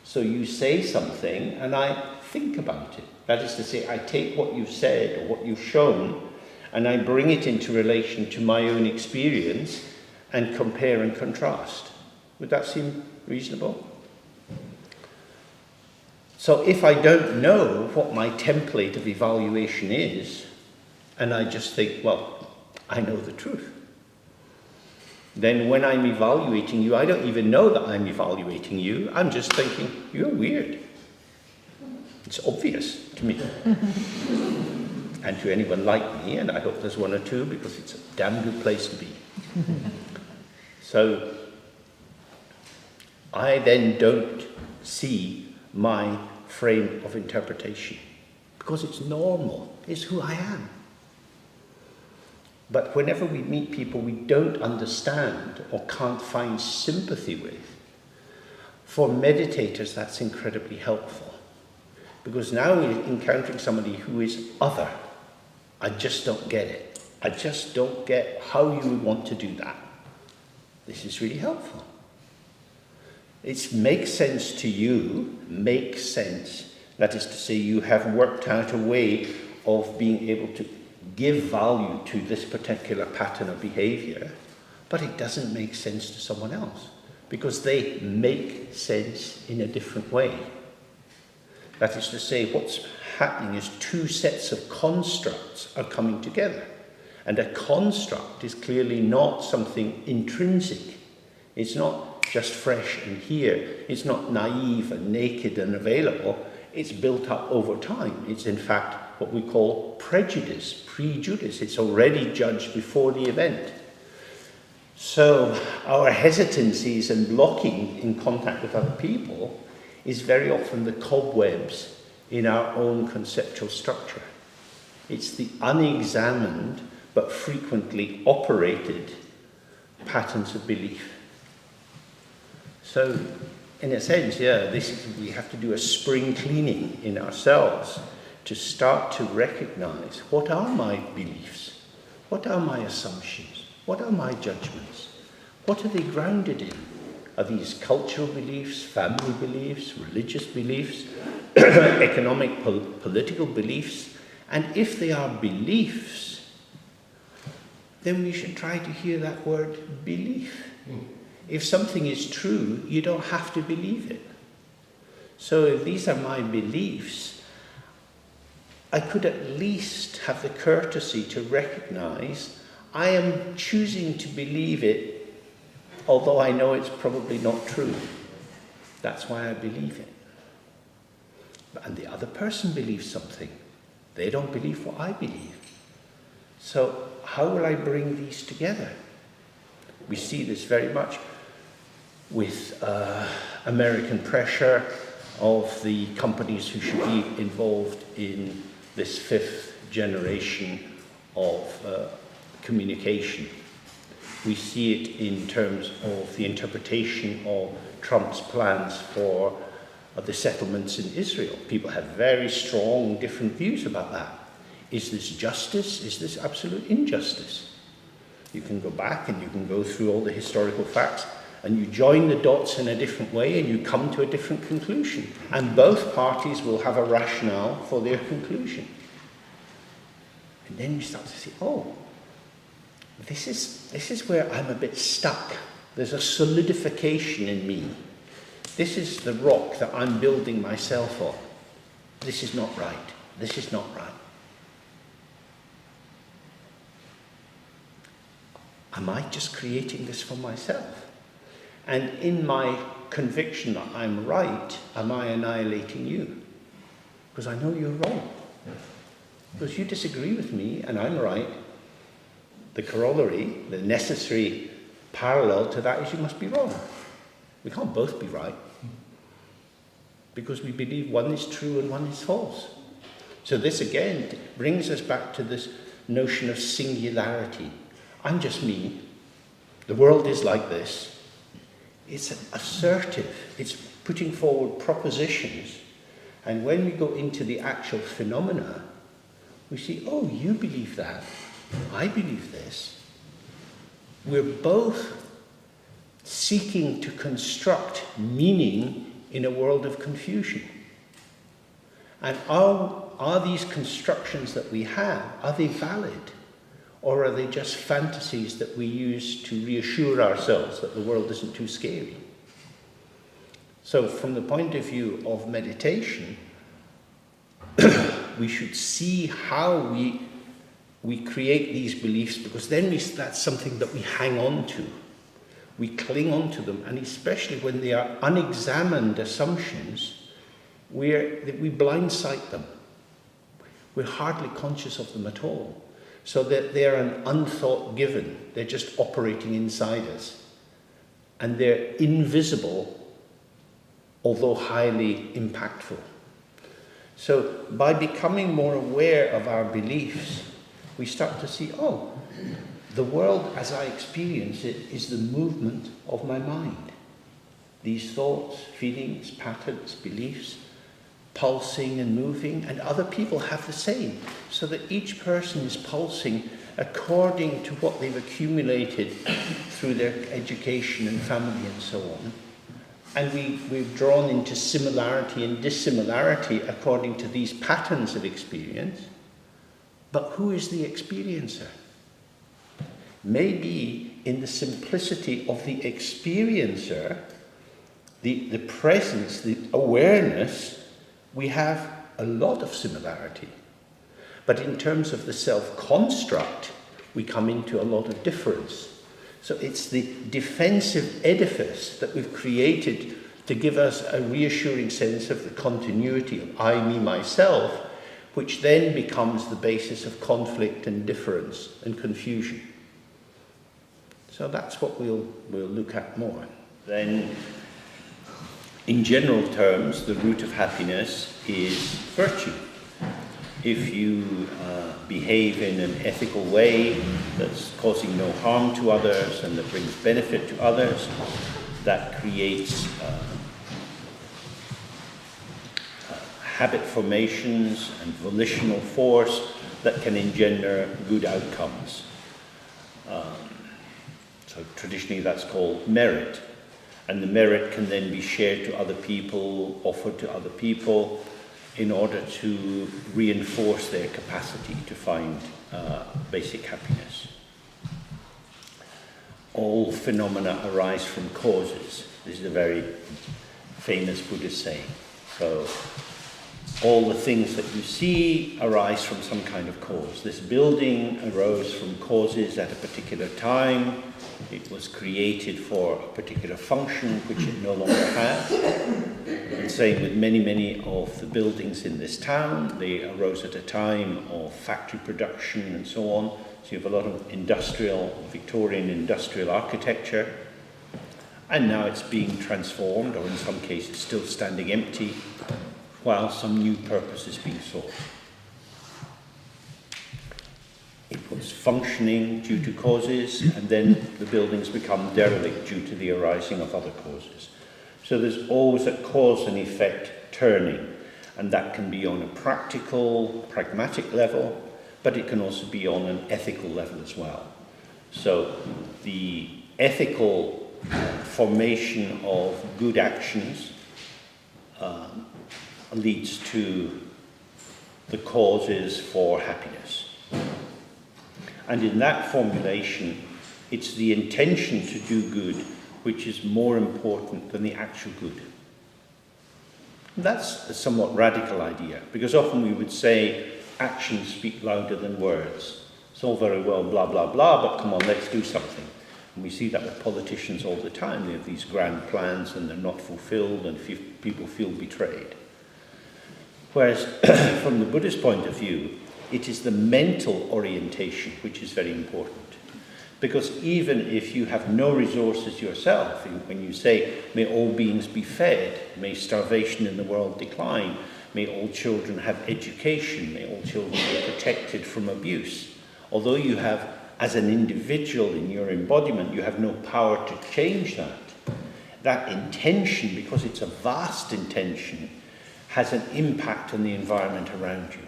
So you say something and I think about it. That is to say, I take what you've said or what you've shown and I bring it into relation to my own experience and compare and contrast. Would that seem reasonable? So if I don't know what my template of evaluation is, and I just think, well, I know the truth, then when I'm evaluating you, I don't even know that I'm evaluating you. I'm just thinking, you're weird. It's obvious to me. And to anyone like me, and I hope there's one or two, because it's a damn good place to be. So I then don't see my frame of interpretation, because it's normal, it's who I am. But whenever we meet people we don't understand or can't find sympathy with, for meditators that's incredibly helpful. Because now we're encountering somebody who is other. I just don't get it. I just don't get how you would want to do that. This is really helpful. It makes sense to you, makes sense. That is to say, you have worked out a way of being able to give value to this particular pattern of behavior, but it doesn't make sense to someone else because they make sense in a different way. That is to say, what's happening is two sets of constructs are coming together. And a construct is clearly not something intrinsic. It's not just fresh and here. It's not naive and naked and available. It's built up over time. It's in fact what we call prejudice. It's already judged before the event. So our hesitancies and blocking in contact with other people is very often the cobwebs in our own conceptual structure. It's the unexamined but frequently operated patterns of belief. So, in a sense, we have to do a spring cleaning in ourselves to start to recognize, what are my beliefs? What are my assumptions? What are my judgments? What are they grounded in? Are these cultural beliefs, family beliefs, religious beliefs, economic, political beliefs? And if they are beliefs, then we should try to hear that word belief. If something is true, you don't have to believe it. So if these are my beliefs, I could at least have the courtesy to recognize I am choosing to believe it, although I know it's probably not true. That's why I believe it. And the other person believes something. They don't believe what I believe. So how will I bring these together? We see this very much with American pressure of the companies who should be involved in this fifth generation of communication. We see it in terms of the interpretation of Trump's plans for the settlements in Israel. People have very strong different views about that. Is this justice? Is this absolute injustice? You can go back and you can go through all the historical facts and you join the dots in a different way and you come to a different conclusion. And both parties will have a rationale for their conclusion. And then you start to see, oh, this is where I'm a bit stuck. There's a solidification in me. This is the rock that I'm building myself on. This is not right. This is not right. Am I just creating this for myself? And in my conviction that I'm right, am I annihilating you? Because I know you're wrong. Because you disagree with me and I'm right. The corollary, the necessary parallel to that is you must be wrong. We can't both be right. Because we believe one is true and one is false. So this again brings us back to this notion of singularity. I'm just me. The world is like this. It's assertive. It's putting forward propositions. And when we go into the actual phenomena, we see, oh, you believe that. I believe this. We're both seeking to construct meaning in a world of confusion. And are these constructions that we have, are they valid? Or are they just fantasies that we use to reassure ourselves that the world isn't too scary? So from the point of view of meditation, we should see how we create these beliefs, because then that's something that we hang on to. We cling on to them, and especially when they are unexamined assumptions, we blindsight them. We're hardly conscious of them at all. So that they're an unthought given. They're just operating inside us. And they're invisible, although highly impactful. So by becoming more aware of our beliefs, we start to see, oh, the world as I experience it is the movement of my mind. These thoughts, feelings, patterns, beliefs, pulsing and moving, and other people have the same, so that each person is pulsing according to what they've accumulated through their education and family and so on. And we've drawn into similarity and dissimilarity according to these patterns of experience. But who is the experiencer? Maybe in the simplicity of the experiencer, the presence, the awareness, we have a lot of similarity. But in terms of the self-construct, we come into a lot of difference. So it's the defensive edifice that we've created to give us a reassuring sense of the continuity of I, me, myself, which then becomes the basis of conflict and difference and confusion. So that's what we'll look at more. Then, in general terms, the root of happiness is virtue. If you behave in an ethical way that's causing no harm to others and that brings benefit to others, that creates habit formations and volitional force that can engender good outcomes. So traditionally that's called merit. And the merit can then be shared to other people, offered to other people, in order to reinforce their capacity to find basic happiness. All phenomena arise from causes. This is a very famous Buddhist saying. So all the things that you see arise from some kind of cause. This building arose from causes at a particular time. It was created for a particular function which it no longer has. And same with many of the buildings in this town. They arose at a time of factory production and so on. So you have a lot of Victorian industrial architecture. And now it's being transformed, or in some cases still standing empty, while some new purpose is being sought. It was functioning due to causes, and then the buildings become derelict due to the arising of other causes. So there's always a cause and effect turning, and that can be on a practical, pragmatic level, but it can also be on an ethical level as well. So the ethical formation of good actions leads to the causes for happiness. And in that formulation, it's the intention to do good which is more important than the actual good. And that's a somewhat radical idea, because often we would say actions speak louder than words. It's all very well blah blah blah, but come on, let's do something. And we see that with politicians all the time. They have these grand plans and they're not fulfilled, and people feel betrayed. Whereas from the Buddhist point of view, it is the mental orientation which is very important. Because even if you have no resources yourself, when you say, may all beings be fed, may starvation in the world decline, may all children have education, may all children be protected from abuse. Although you have, as an individual in your embodiment, you have no power to change that. That intention, because it's a vast intention, has an impact on the environment around you.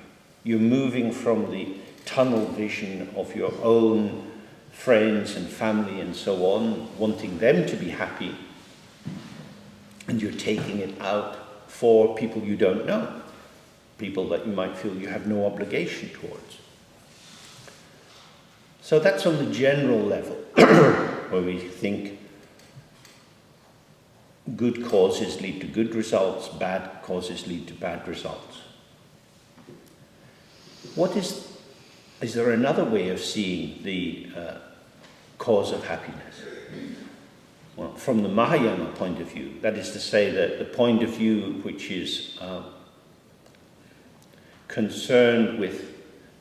You're moving from the tunnel vision of your own friends and family and so on, wanting them to be happy, and you're taking it out for people you don't know, people that you might feel you have no obligation towards. So that's on the general level, where we think good causes lead to good results, bad causes lead to bad results. Is there another way of seeing the cause of happiness? Well, from the Mahayana point of view, that is to say that the point of view which is concerned with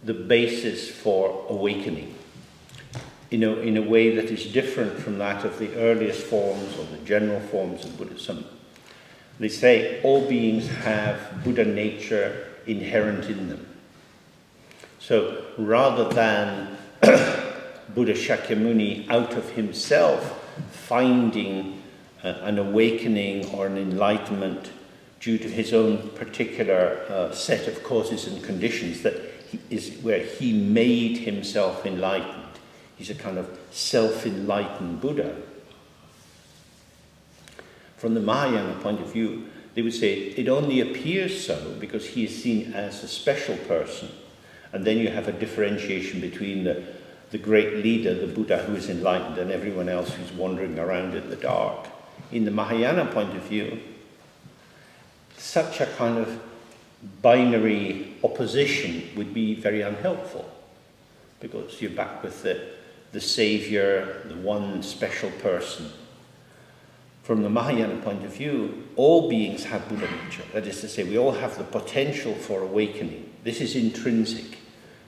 the basis for awakening, in a way that is different from that of the earliest forms or the general forms of Buddhism. They say all beings have Buddha nature inherent in them. So rather than Buddha Shakyamuni out of himself finding an awakening or an enlightenment due to his own particular set of causes and conditions, that is where he made himself enlightened. He's a kind of self-enlightened Buddha. From the Mahayana point of view, they would say it only appears so because he is seen as a special person. And then you have a differentiation between the great leader, the Buddha who is enlightened, and everyone else who's wandering around in the dark. In the Mahayana point of view, such a kind of binary opposition would be very unhelpful, because you're back with the savior, the one special person. From the Mahayana point of view, all beings have Buddha nature. That is to say, we all have the potential for awakening. This is intrinsic.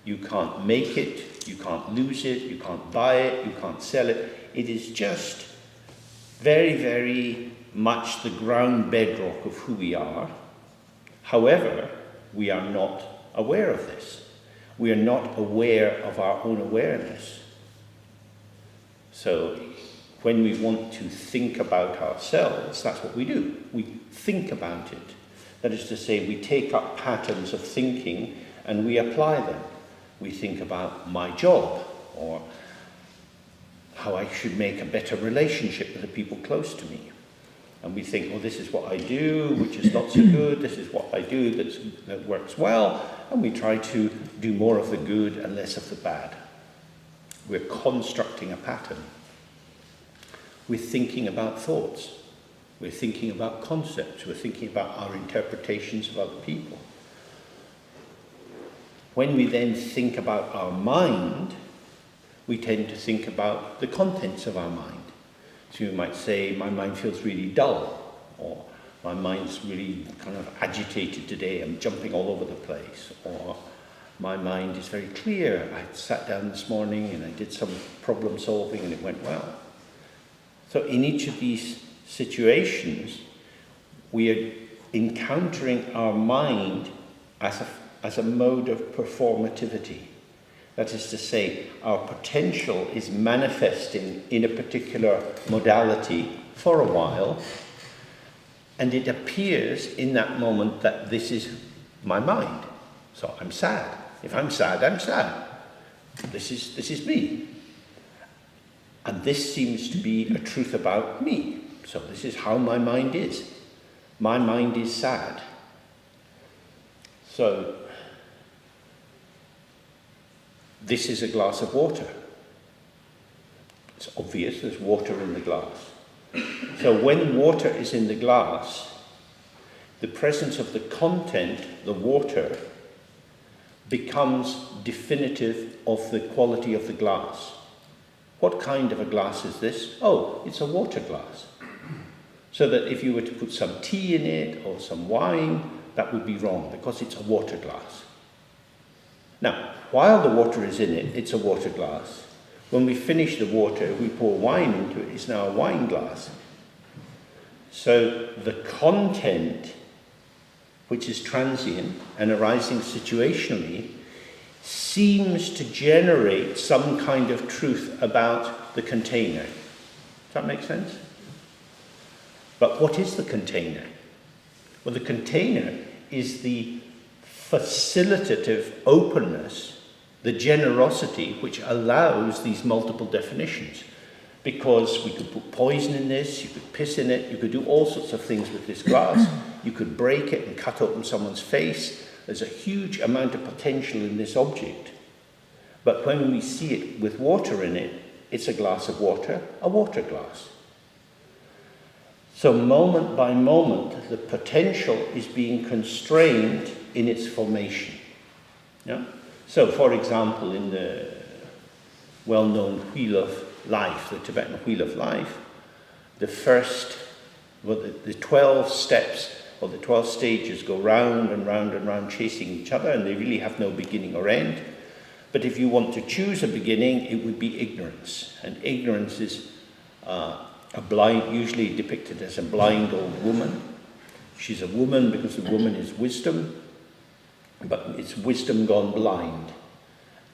You can't make it, you can't lose it, you can't buy it, you can't sell it. It is just very, very much the ground bedrock of who we are. However, we are not aware of this. We are not aware of our own awareness. So when we want to think about ourselves, that's what we do. We think about it. That is to say, we take up patterns of thinking and we apply them. We think about my job, or how I should make a better relationship with the people close to me. And we think, oh, this is what I do, which is not so good. This is what I do that works well. And we try to do more of the good and less of the bad. We're constructing a pattern. We're thinking about thoughts. We're thinking about concepts. We're thinking about our interpretations of other people. When we then think about our mind, we tend to think about the contents of our mind. So you might say, my mind feels really dull, or my mind's really kind of agitated today, I'm jumping all over the place, or my mind is very clear. I sat down this morning and I did some problem solving and it went well. So in each of these situations, we are encountering our mind as a mode of performativity. That is to say, our potential is manifesting in a particular modality for a while, and it appears in that moment that this is my mind. So I'm sad. If I'm sad, I'm sad. This is me. And this seems to be a truth about me. So this is how my mind is. My mind is sad. So this is a glass of water. It's obvious there's water in the glass. So when water is in the glass, the presence of the content, the water, becomes definitive of the quality of the glass. What kind of a glass is this? Oh, it's a water glass. So that if you were to put some tea in it or some wine, that would be wrong because it's a water glass. Now, while the water is in it, it's a water glass. When we finish the water, we pour wine into it, it's now a wine glass. So the content, which is transient and arising situationally, seems to generate some kind of truth about the container. Does that make sense? But what is the container? Well, the container is the facilitative openness, the generosity which allows these multiple definitions. Because we could put poison in this, you could piss in it, you could do all sorts of things with this glass. You could break it and cut open someone's face. There's a huge amount of potential in this object. But when we see it with water in it, it's a glass of water, a water glass. So moment by moment, the potential is being constrained in its formation. Yeah? So, for example, in the well-known Wheel of Life, the Tibetan Wheel of Life, the 12 steps or the 12 stages go round and round and round chasing each other, and they really have no beginning or end. But if you want to choose a beginning, it would be ignorance. And ignorance is usually depicted as a blind old woman. She's a woman because the woman is wisdom, but it's wisdom gone blind.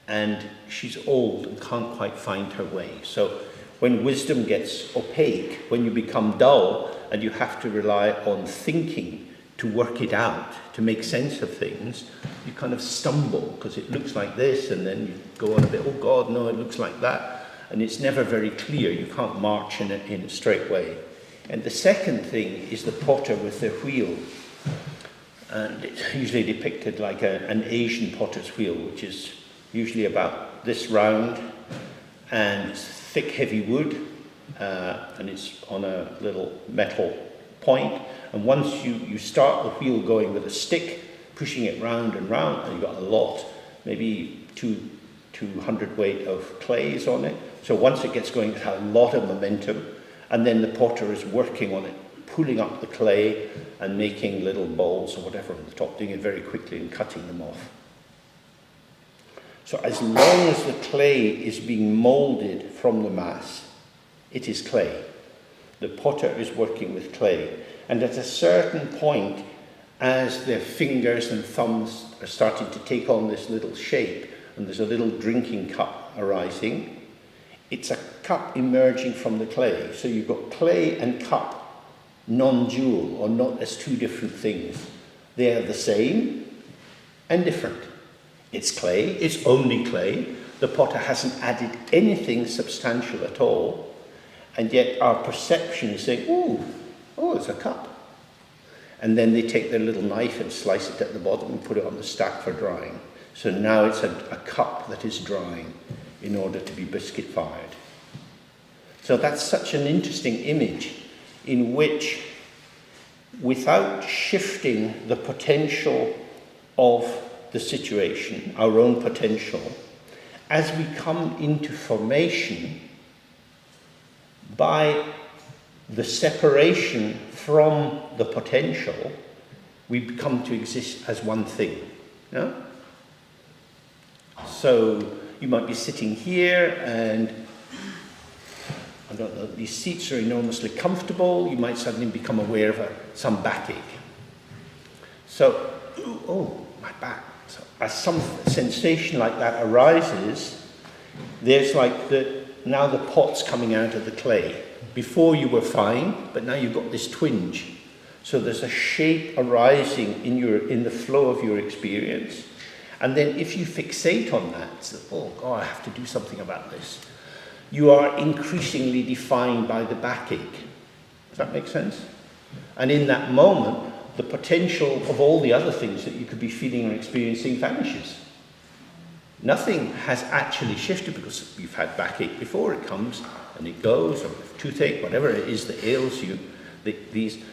And she's old and can't quite find her way. So when wisdom gets opaque, when you become dull and you have to rely on thinking to work it out, to make sense of things, you kind of stumble because it looks like this, and then you go on a bit, oh God, no, it looks like that. And it's never very clear. You can't march in a straight way. And the second thing is the potter with the wheel. And it's usually depicted like an Asian potter's wheel, which is usually about this round, and it's thick, heavy wood, and it's on a little metal point. And once you start the wheel going with a stick, pushing it round and round, and you've got a lot, maybe 200 weight of clays on it. So once it gets going, it has a lot of momentum, and then the potter is working on it, pulling up the clay and making little balls or whatever on the top, doing it very quickly and cutting them off. So as long as the clay is being molded from the mass, it is clay. The potter is working with clay. And at a certain point, as their fingers and thumbs are starting to take on this little shape, and there's a little drinking cup arising, it's a cup emerging from the clay. So you've got clay and cup, non-dual, or not as two different things. They are the same and different. It's clay, it's only clay. The potter hasn't added anything substantial at all. And yet our perception is saying, oh, it's a cup. And then they take their little knife and slice it at the bottom and put it on the stack for drying. So now it's a cup that is drying in order to be biscuit fired. So that's such an interesting image in which, without shifting the potential of the situation, our own potential, as we come into formation, by the separation from the potential, we come to exist as one thing. Yeah? So you might be sitting here and, I don't know, these seats are enormously comfortable. You might suddenly become aware of some backache. So, oh, my back. So as some sensation like that arises, there's like now the pot's coming out of the clay. Before you were fine, but now you've got this twinge. So there's a shape arising in the flow of your experience. And then if you fixate on that, so, oh God, I have to do something about this, you are increasingly defined by the backache. Does that make sense? And in that moment, the potential of all the other things that you could be feeling or experiencing vanishes. Nothing has actually shifted because you've had backache before. It comes and it goes, or toothache, whatever it is that ails you.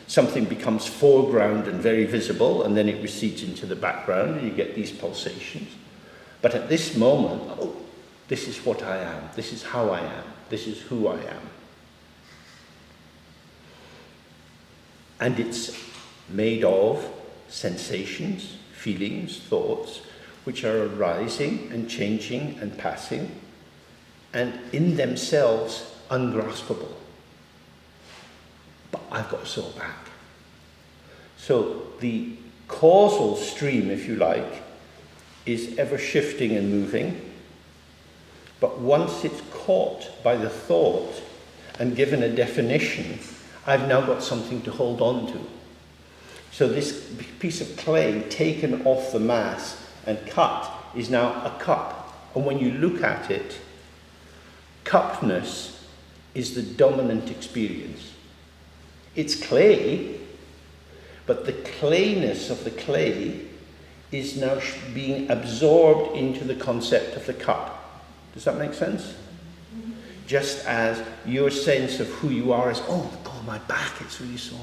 Something becomes foreground and very visible, and then it recedes into the background, and you get these pulsations. But at this moment, This is what I am. This is how I am. This is who I am. And it's made of sensations, feelings, thoughts, which are arising and changing and passing, and in themselves ungraspable. But I've got to saw back. So the causal stream, if you like, is ever shifting and moving. But once it's caught by the thought and given a definition, I've now got something to hold on to. So this piece of clay taken off the mass and cut is now a cup. And when you look at it, cupness is the dominant experience. It's clay, but the clayness of the clay is now being absorbed into the concept of the cup. Does that make sense? Just as your sense of who you are is, oh God, my back, it's really sore.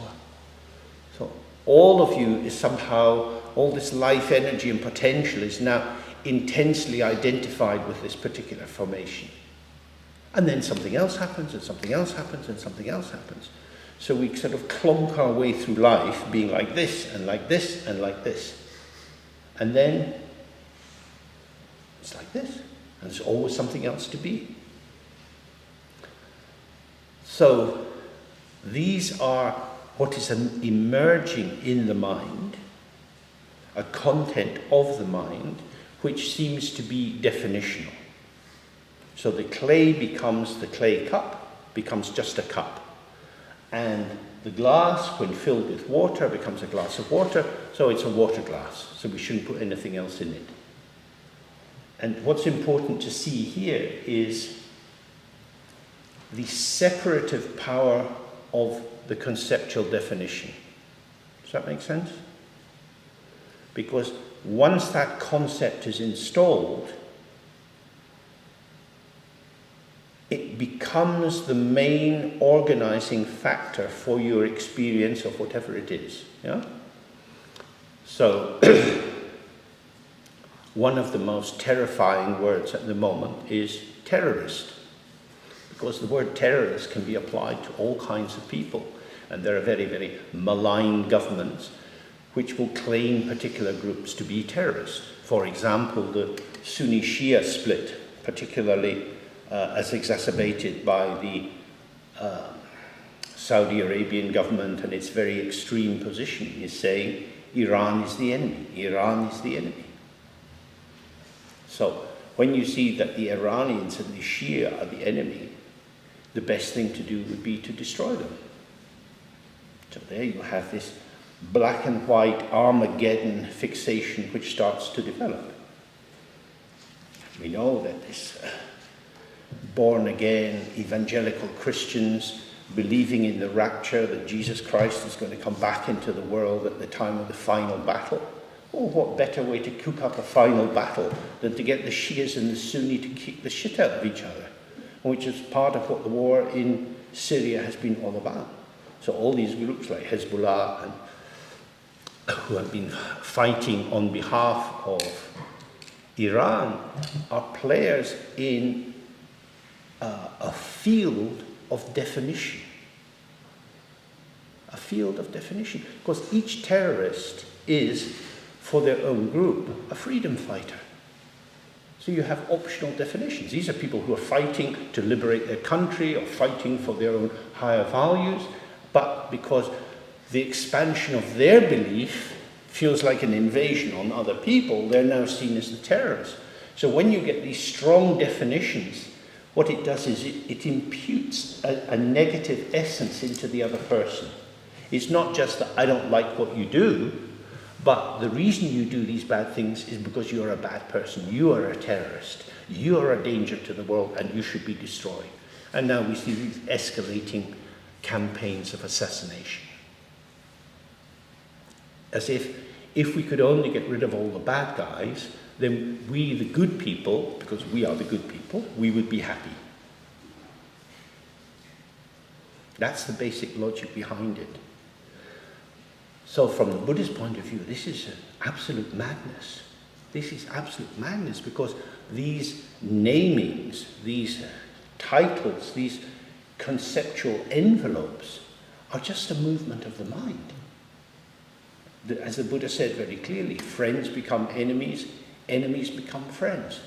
So all of you is somehow, all this life energy and potential is now intensely identified with this particular formation. And then something else happens, and something else happens, and something else happens. So we sort of clonk our way through life being like this, and like this, and like this. And then it's like this. And there's always something else to be. So these are what is emerging in the mind, a content of the mind, which seems to be definitional. So the clay becomes the clay cup, becomes just a cup. And the glass, when filled with water, becomes a glass of water, so it's a water glass. So we shouldn't put anything else in it. And what's important to see here is the separative power of the conceptual definition. Does that make sense? Because once that concept is installed, it becomes the main organizing factor for your experience of whatever it is. Yeah? So one of the most terrifying words at the moment is terrorist, because the word terrorist can be applied to all kinds of people, and there are very, very malign governments which will claim particular groups to be terrorists. For example, the Sunni-Shia split, particularly as exacerbated by the Saudi Arabian government and its very extreme position, is saying Iran is the enemy, Iran is the enemy. So when you see that the Iranians and the Shia are the enemy, the best thing to do would be to destroy them. So there you have this black and white Armageddon fixation which starts to develop. We know that this born-again evangelical Christians believing in the rapture, that Jesus Christ is going to come back into the world at the time of the final battle. Oh, what better way to cook up a final battle than to get the Shias and the Sunni to kick the shit out of each other, which is part of what the war in Syria has been all about. So all these groups like Hezbollah, and who have been fighting on behalf of Iran, are players in a field of definition. A field of definition. Because each terrorist is, for their own group, a freedom fighter. So you have optional definitions. These are people who are fighting to liberate their country or fighting for their own higher values, but because the expansion of their belief feels like an invasion on other people, they're now seen as the terrorists. So when you get these strong definitions, what it does is it imputes a negative essence into the other person. It's not just that I don't like what you do, but the reason you do these bad things is because you're a bad person. You are a terrorist. You are a danger to the world and you should be destroyed. And now we see these escalating campaigns of assassination. As if we could only get rid of all the bad guys, then we, the good people, because we are the good people, we would be happy. That's the basic logic behind it. So from the Buddhist point of view, this is absolute madness. This is absolute madness, because these namings, these titles, these conceptual envelopes are just a movement of the mind. As the Buddha said very clearly, friends become enemies, enemies become friends.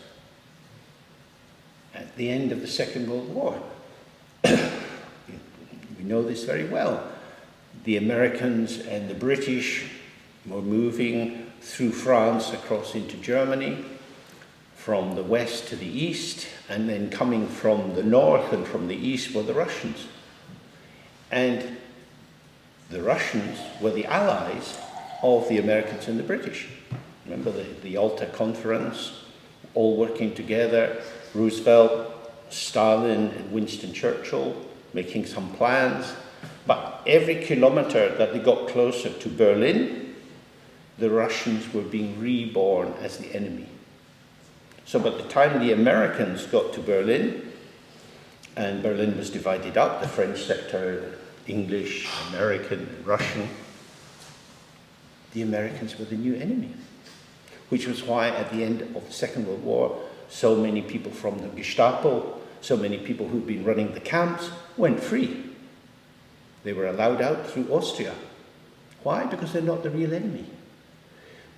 At the end of the Second World War, we know this very well. The Americans and the British were moving through France across into Germany, from the west to the east, and then coming from the north and from the east were the Russians. And the Russians were the allies of the Americans and the British. Remember the Yalta Conference, all working together, Roosevelt, Stalin, and Winston Churchill making some plans. But every kilometer that they got closer to Berlin, the Russians were being reborn as the enemy. So by the time the Americans got to Berlin, and Berlin was divided up, the French sector, English, American, Russian, the Americans were the new enemy. Which was why at the end of the Second World War, so many people from the Gestapo, so many people who'd been running the camps, went free. They were allowed out through Austria. Why? Because they're not the real enemy.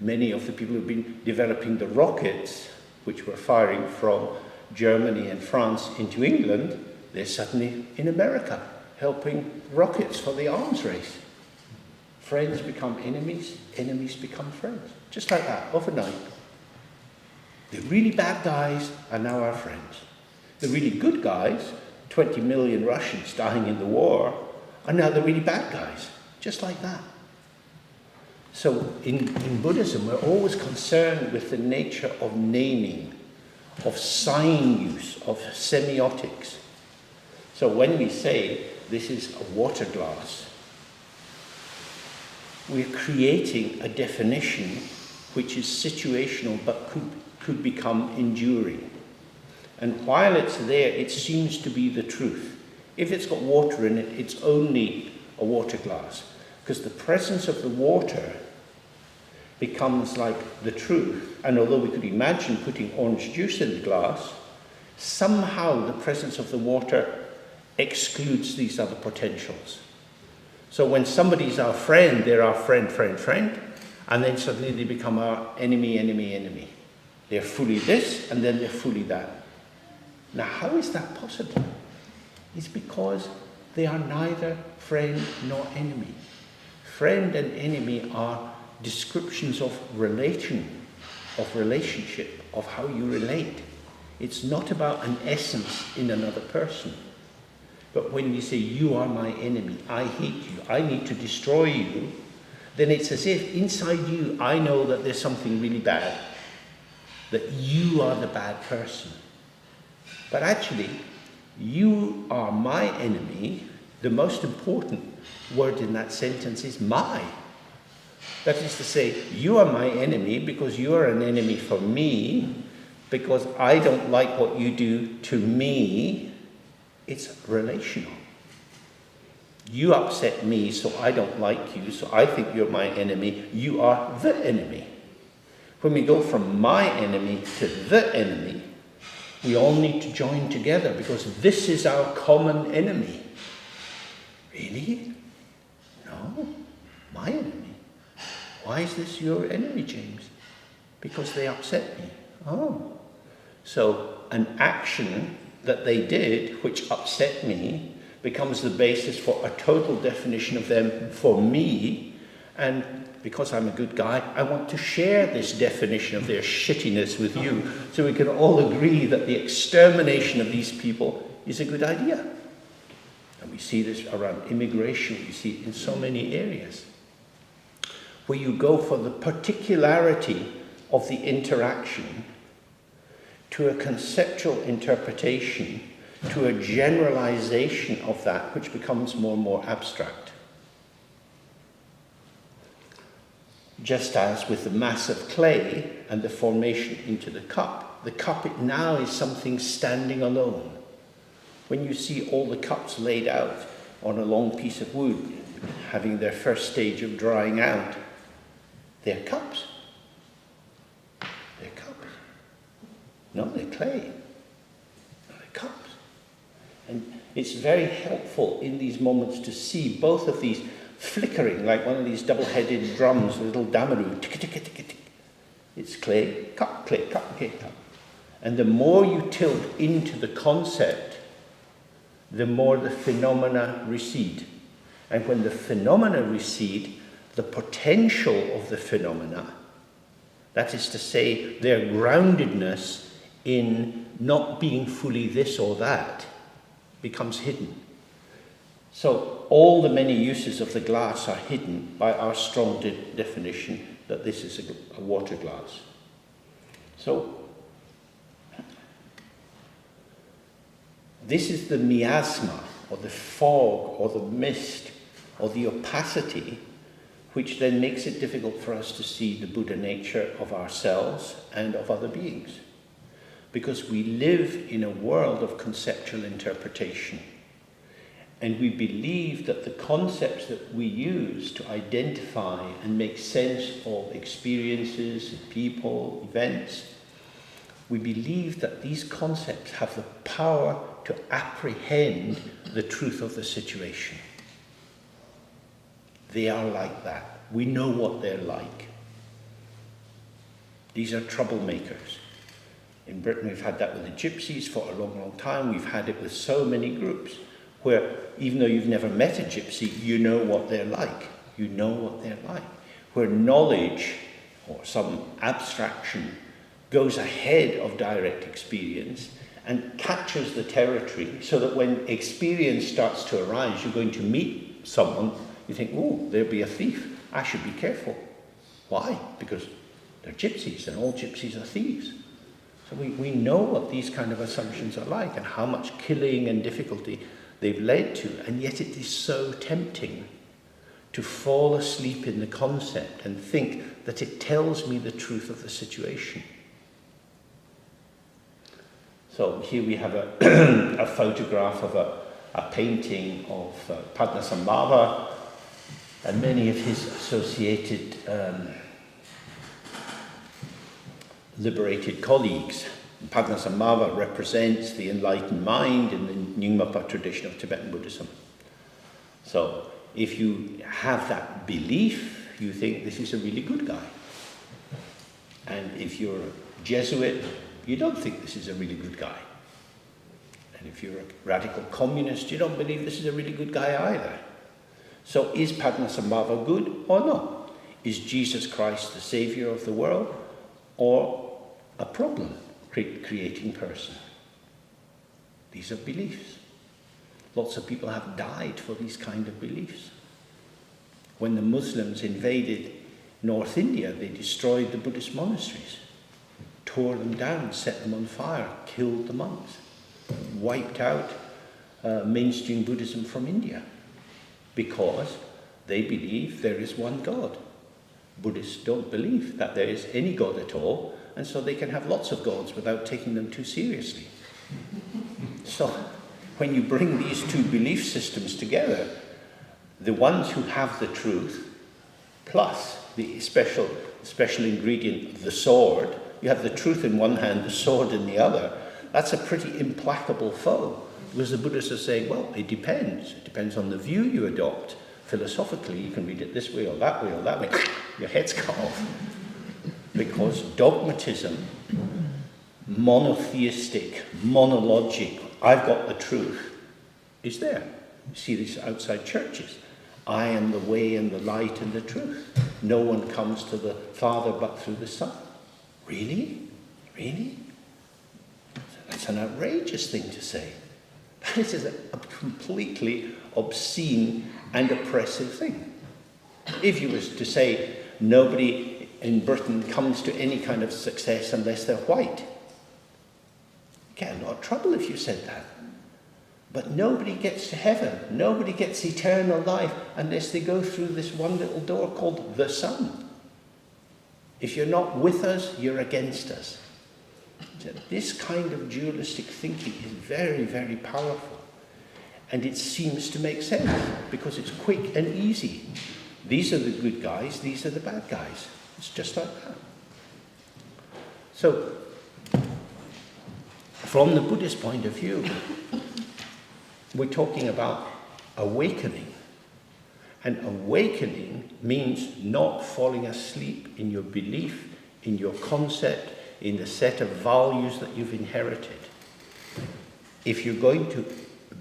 Many of the people who've been developing the rockets, which were firing from Germany and France into England, they're suddenly in America, helping rockets for the arms race. Friends become enemies, enemies become friends. Just like that, overnight. The really bad guys are now our friends. The really good guys, 20 million Russians dying in the war, are now the really bad guys. Just like that. So in Buddhism, we're always concerned with the nature of naming, of sign use, of semiotics. So when we say this is a water glass, we're creating a definition which is situational but could become enduring. And while it's there, it seems to be the truth. If it's got water in it, it's only a water glass, because the presence of the water becomes like the truth. And although we could imagine putting orange juice in the glass, somehow the presence of the water excludes these other potentials. So when somebody's our friend, they're our friend, friend, friend, and then suddenly they become our enemy, enemy, enemy. They're fully this, and then they're fully that. Now, how is that possible? It's because they are neither friend nor enemy. Friend and enemy are descriptions of relation, of relationship, of how you relate. It's not about an essence in another person. But when you say, you are my enemy, I hate you, I need to destroy you, then it's as if inside you, I know that there's something really bad, that you are the bad person. But actually, you are my enemy. The most important word in that sentence is my. That is to say, you are my enemy because you are an enemy for me, because I don't like what you do to me. It's relational. You upset me, so I don't like you, so I think you're my enemy. You are the enemy. When we go from my enemy to the enemy, we all need to join together because this is our common enemy. Really? No, my enemy. Why is this your enemy, James? Because they upset me. Oh. So an action that they did, which upset me, becomes the basis for a total definition of them for me. And because I'm a good guy, I want to share this definition of their shittiness with you, so we can all agree that the extermination of these people is a good idea. And we see this around immigration, we see it in so many areas, where you go for the particularity of the interaction to a conceptual interpretation, to a generalization of that which becomes more and more abstract. Just as with the mass of clay and the formation into the cup it now is something standing alone. When you see all the cups laid out on a long piece of wood, having their first stage of drying out, they're cups. No, they're clay. No, they're cups. And it's very helpful in these moments to see both of these flickering like one of these double-headed drums, a little damaru, tick, tick, tick, tick. It's clay, cup, clay, cup, clay, cup. And the more you tilt into the concept, the more the phenomena recede. And when the phenomena recede, the potential of the phenomena, that is to say, their groundedness in not being fully this or that, becomes hidden. So all the many uses of the glass are hidden by our strong definition that this is a water glass. So this is the miasma, or the fog, or the mist, or the opacity, which then makes it difficult for us to see the Buddha nature of ourselves and of other beings. Because we live in a world of conceptual interpretation. And we believe that the concepts that we use to identify and make sense of experiences, people, events, we believe that these concepts have the power to apprehend the truth of the situation. They are like that. We know what they're like. These are troublemakers. In Britain, we've had that with the gypsies for a long, long time. We've had it with so many groups where, even though you've never met a gypsy, you know what they're like. You know what they're like. Where knowledge or some abstraction goes ahead of direct experience and captures the territory so that when experience starts to arise, you're going to meet someone, you think, oh, there'll be a thief. I should be careful. Why? Because they're gypsies and all gypsies are thieves. So we know what these kind of assumptions are like and how much killing and difficulty they've led to, and yet it is so tempting to fall asleep in the concept and think that it tells me the truth of the situation. So here we have a photograph of a painting of Padmasambhava and many of his associated liberated colleagues. Padmasambhava represents the enlightened mind in the Nyingmapa tradition of Tibetan Buddhism. So if you have that belief, you think this is a really good guy. And if you're a Jesuit, you don't think this is a really good guy. And if you're a radical communist, you don't believe this is a really good guy either. So is Padmasambhava good or not? Is Jesus Christ the savior of the world or a problem creating person? These are beliefs. Lots of people have died for these kind of beliefs. When the Muslims invaded North India, they destroyed the Buddhist monasteries, tore them down, set them on fire, killed the monks, wiped out mainstream Buddhism from India because they believe there is one God. Buddhists don't believe that there is any God at all, and so they can have lots of gods without taking them too seriously. So when you bring these two belief systems together, the ones who have the truth, plus the special ingredient, the sword, you have the truth in one hand, the sword in the other, that's a pretty implacable foe. Because the Buddhists are saying, well, it depends. It depends on the view you adopt. Philosophically, you can read it this way or that way or that way. Your head's cut off. Because dogmatism, monotheistic, monologic, I've got the truth, is there. You see these outside churches. I am the way and the light and the truth. No one comes to the Father but through the Son. Really? Really? That's an outrageous thing to say. That is a completely obscene and oppressive thing. If you was to say nobody in Britain comes to any kind of success unless they're white, you get a lot of trouble if you said that. But nobody gets to heaven, nobody gets eternal life unless they go through this one little door called the Son. If you're not with us, you're against us. This kind of dualistic thinking is very, very powerful. And it seems to make sense because it's quick and easy. These are the good guys, these are the bad guys. It's just like that. So, From the Buddhist point of view, we're talking about awakening. And awakening means not falling asleep in your belief, in your concept, in the set of values that you've inherited. If you're going to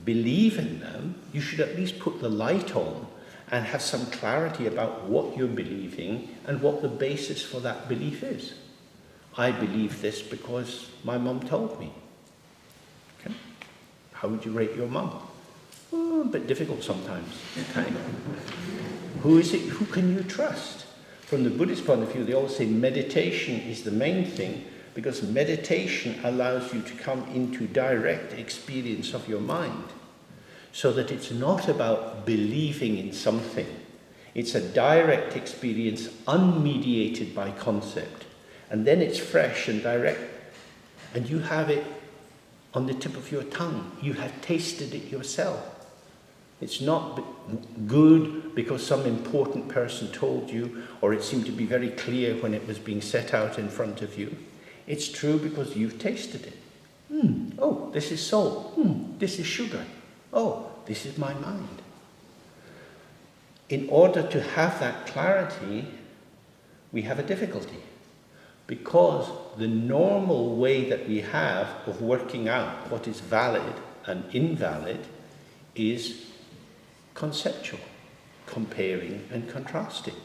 believe in them, you should at least put the light on and have some clarity about what you're believing and what the basis for that belief is. I believe this because my mum told me. Okay? How would you rate your mum? Oh, a bit difficult sometimes. Okay? Who is it? Who can you trust? From the Buddhist point of view, they always say meditation is the main thing, because meditation allows you to come into direct experience of your mind, so that it's not about believing in something. It's a direct experience unmediated by concept. And then it's fresh and direct, and you have it on the tip of your tongue. You have tasted it yourself. It's not good because some important person told you, or it seemed to be very clear when it was being set out in front of you. It's true because you've tasted it. Oh, this is salt. This is sugar. Oh, this is my mind. In order to have that clarity, we have a difficulty, because the normal way that we have of working out what is valid and invalid is conceptual, comparing and contrasting.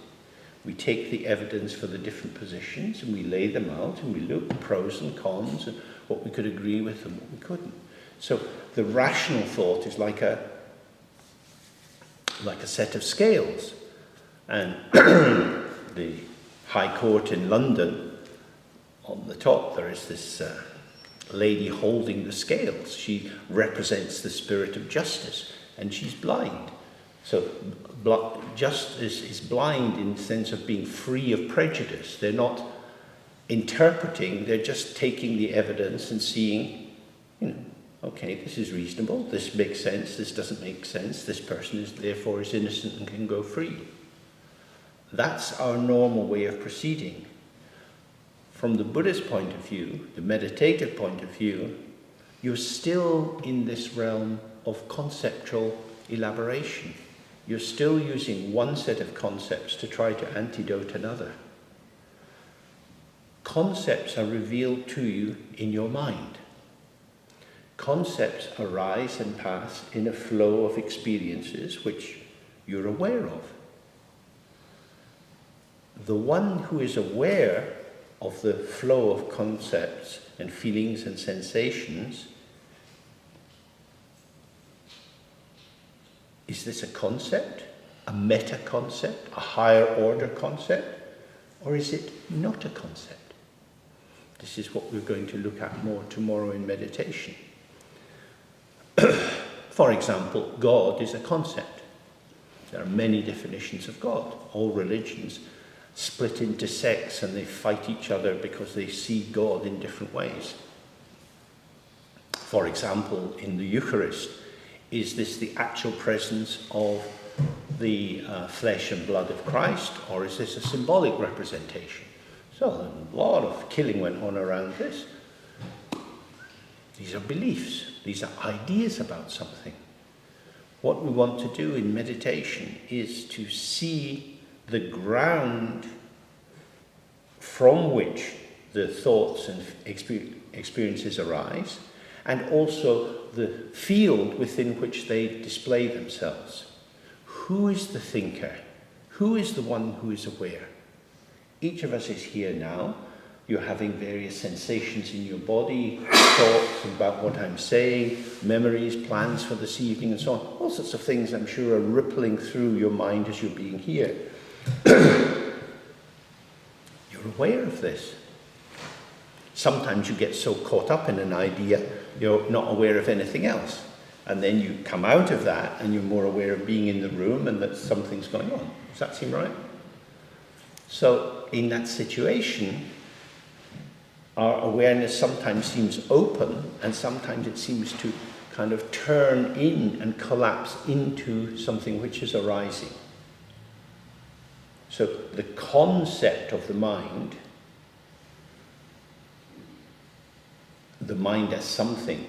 We take the evidence for the different positions and we lay them out and we look at pros and cons and what we could agree with and what we couldn't. So the rational thought is like a set of scales. And the High Court in London, on the top there is this lady holding the scales. She represents the spirit of justice, and she's blind. So justice is blind in the sense of being free of prejudice. They're not interpreting, they're just taking the evidence and seeing, okay, this is reasonable, this makes sense, this doesn't make sense, this person is therefore is innocent and can go free. That's our normal way of proceeding. From the Buddhist point of view, the meditative point of view, you're still in this realm of conceptual elaboration. You're still using one set of concepts to try to antidote another. Concepts are revealed to you in your mind. Concepts arise and pass in a flow of experiences which you're aware of. The one who is aware of the flow of concepts and feelings and sensations, is this a concept, a meta-concept, a higher order concept, or is it not a concept? This is what we're going to look at more tomorrow in meditation. For example, God is a concept. There are many definitions of God. All religions split into sects and they fight each other because they see God in different ways. For example, in the Eucharist, is this the actual presence of the flesh and blood of Christ, or is this a symbolic representation? So a lot of killing went on around this. These are beliefs. These are ideas about something. What we want to do in meditation is to see the ground from which the thoughts and experiences arise, and also the field within which they display themselves. Who is the thinker? Who is the one who is aware? Each of us is here now. You're having various sensations in your body, thoughts about what I'm saying, memories, plans for this evening, and so on. All sorts of things, I'm sure, are rippling through your mind as you're being here. You're aware of this. Sometimes you get so caught up in an idea, you're not aware of anything else. And then you come out of that and you're more aware of being in the room and that something's going on. Does that seem right? So in that situation, our awareness sometimes seems open and sometimes it seems to kind of turn in and collapse into something which is arising. So the concept of the mind, the mind as something,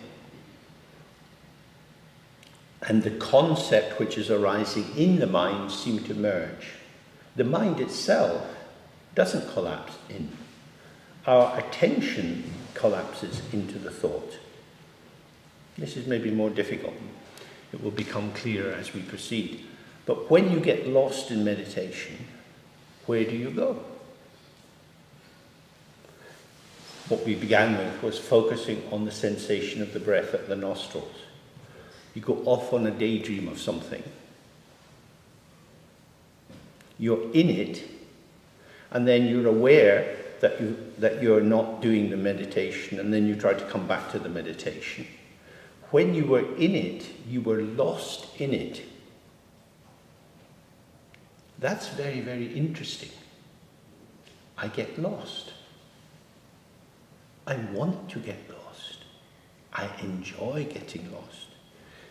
and the concept which is arising in the mind seem to merge. The mind itself doesn't collapse in. Our attention collapses into the thought. This is maybe more difficult. It will become clearer as we proceed. But when you get lost in meditation, where do you go? What we began with was focusing on the sensation of the breath at the nostrils. You go off on a daydream of something. You're in it, and then you're aware that you're not doing the meditation, and then you try to come back to the meditation. When you were in it, you were lost in it. That's very, very interesting. I get lost. I want to get lost. I enjoy getting lost.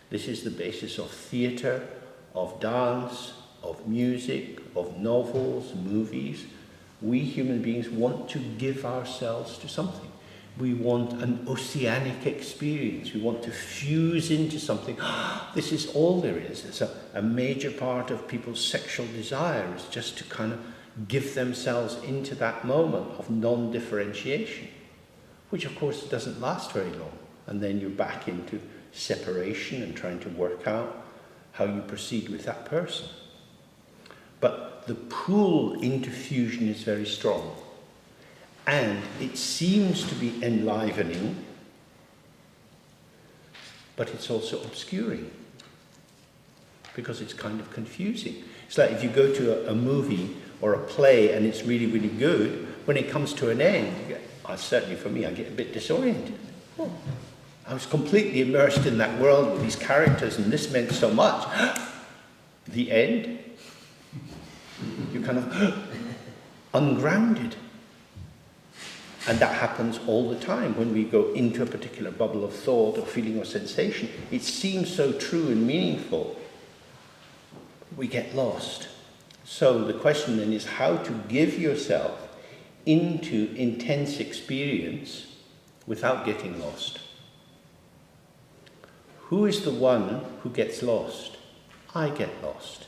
This is the basis of theatre, of dance, of music, of novels, movies. We human beings want to give ourselves to something. We want an oceanic experience. We want to fuse into something. This is all there is. It's a major part of people's sexual desire is just to kind of give themselves into that moment of non-differentiation, which of course doesn't last very long. And then you're back into separation and trying to work out how you proceed with that person. But the pull into fusion is very strong. And it seems to be enlivening, but it's also obscuring, because it's kind of confusing. It's like if you go to a movie or a play and it's really, really good, when it comes to an end, certainly for me, I get a bit disoriented. Oh, I was completely immersed in that world with these characters, and this meant so much. The end, you're kind of ungrounded. And that happens all the time when we go into a particular bubble of thought or feeling or sensation. It seems so true and meaningful. We get lost. So the question then is how to give yourself into intense experience without getting lost. Who is the one who gets lost? I get lost.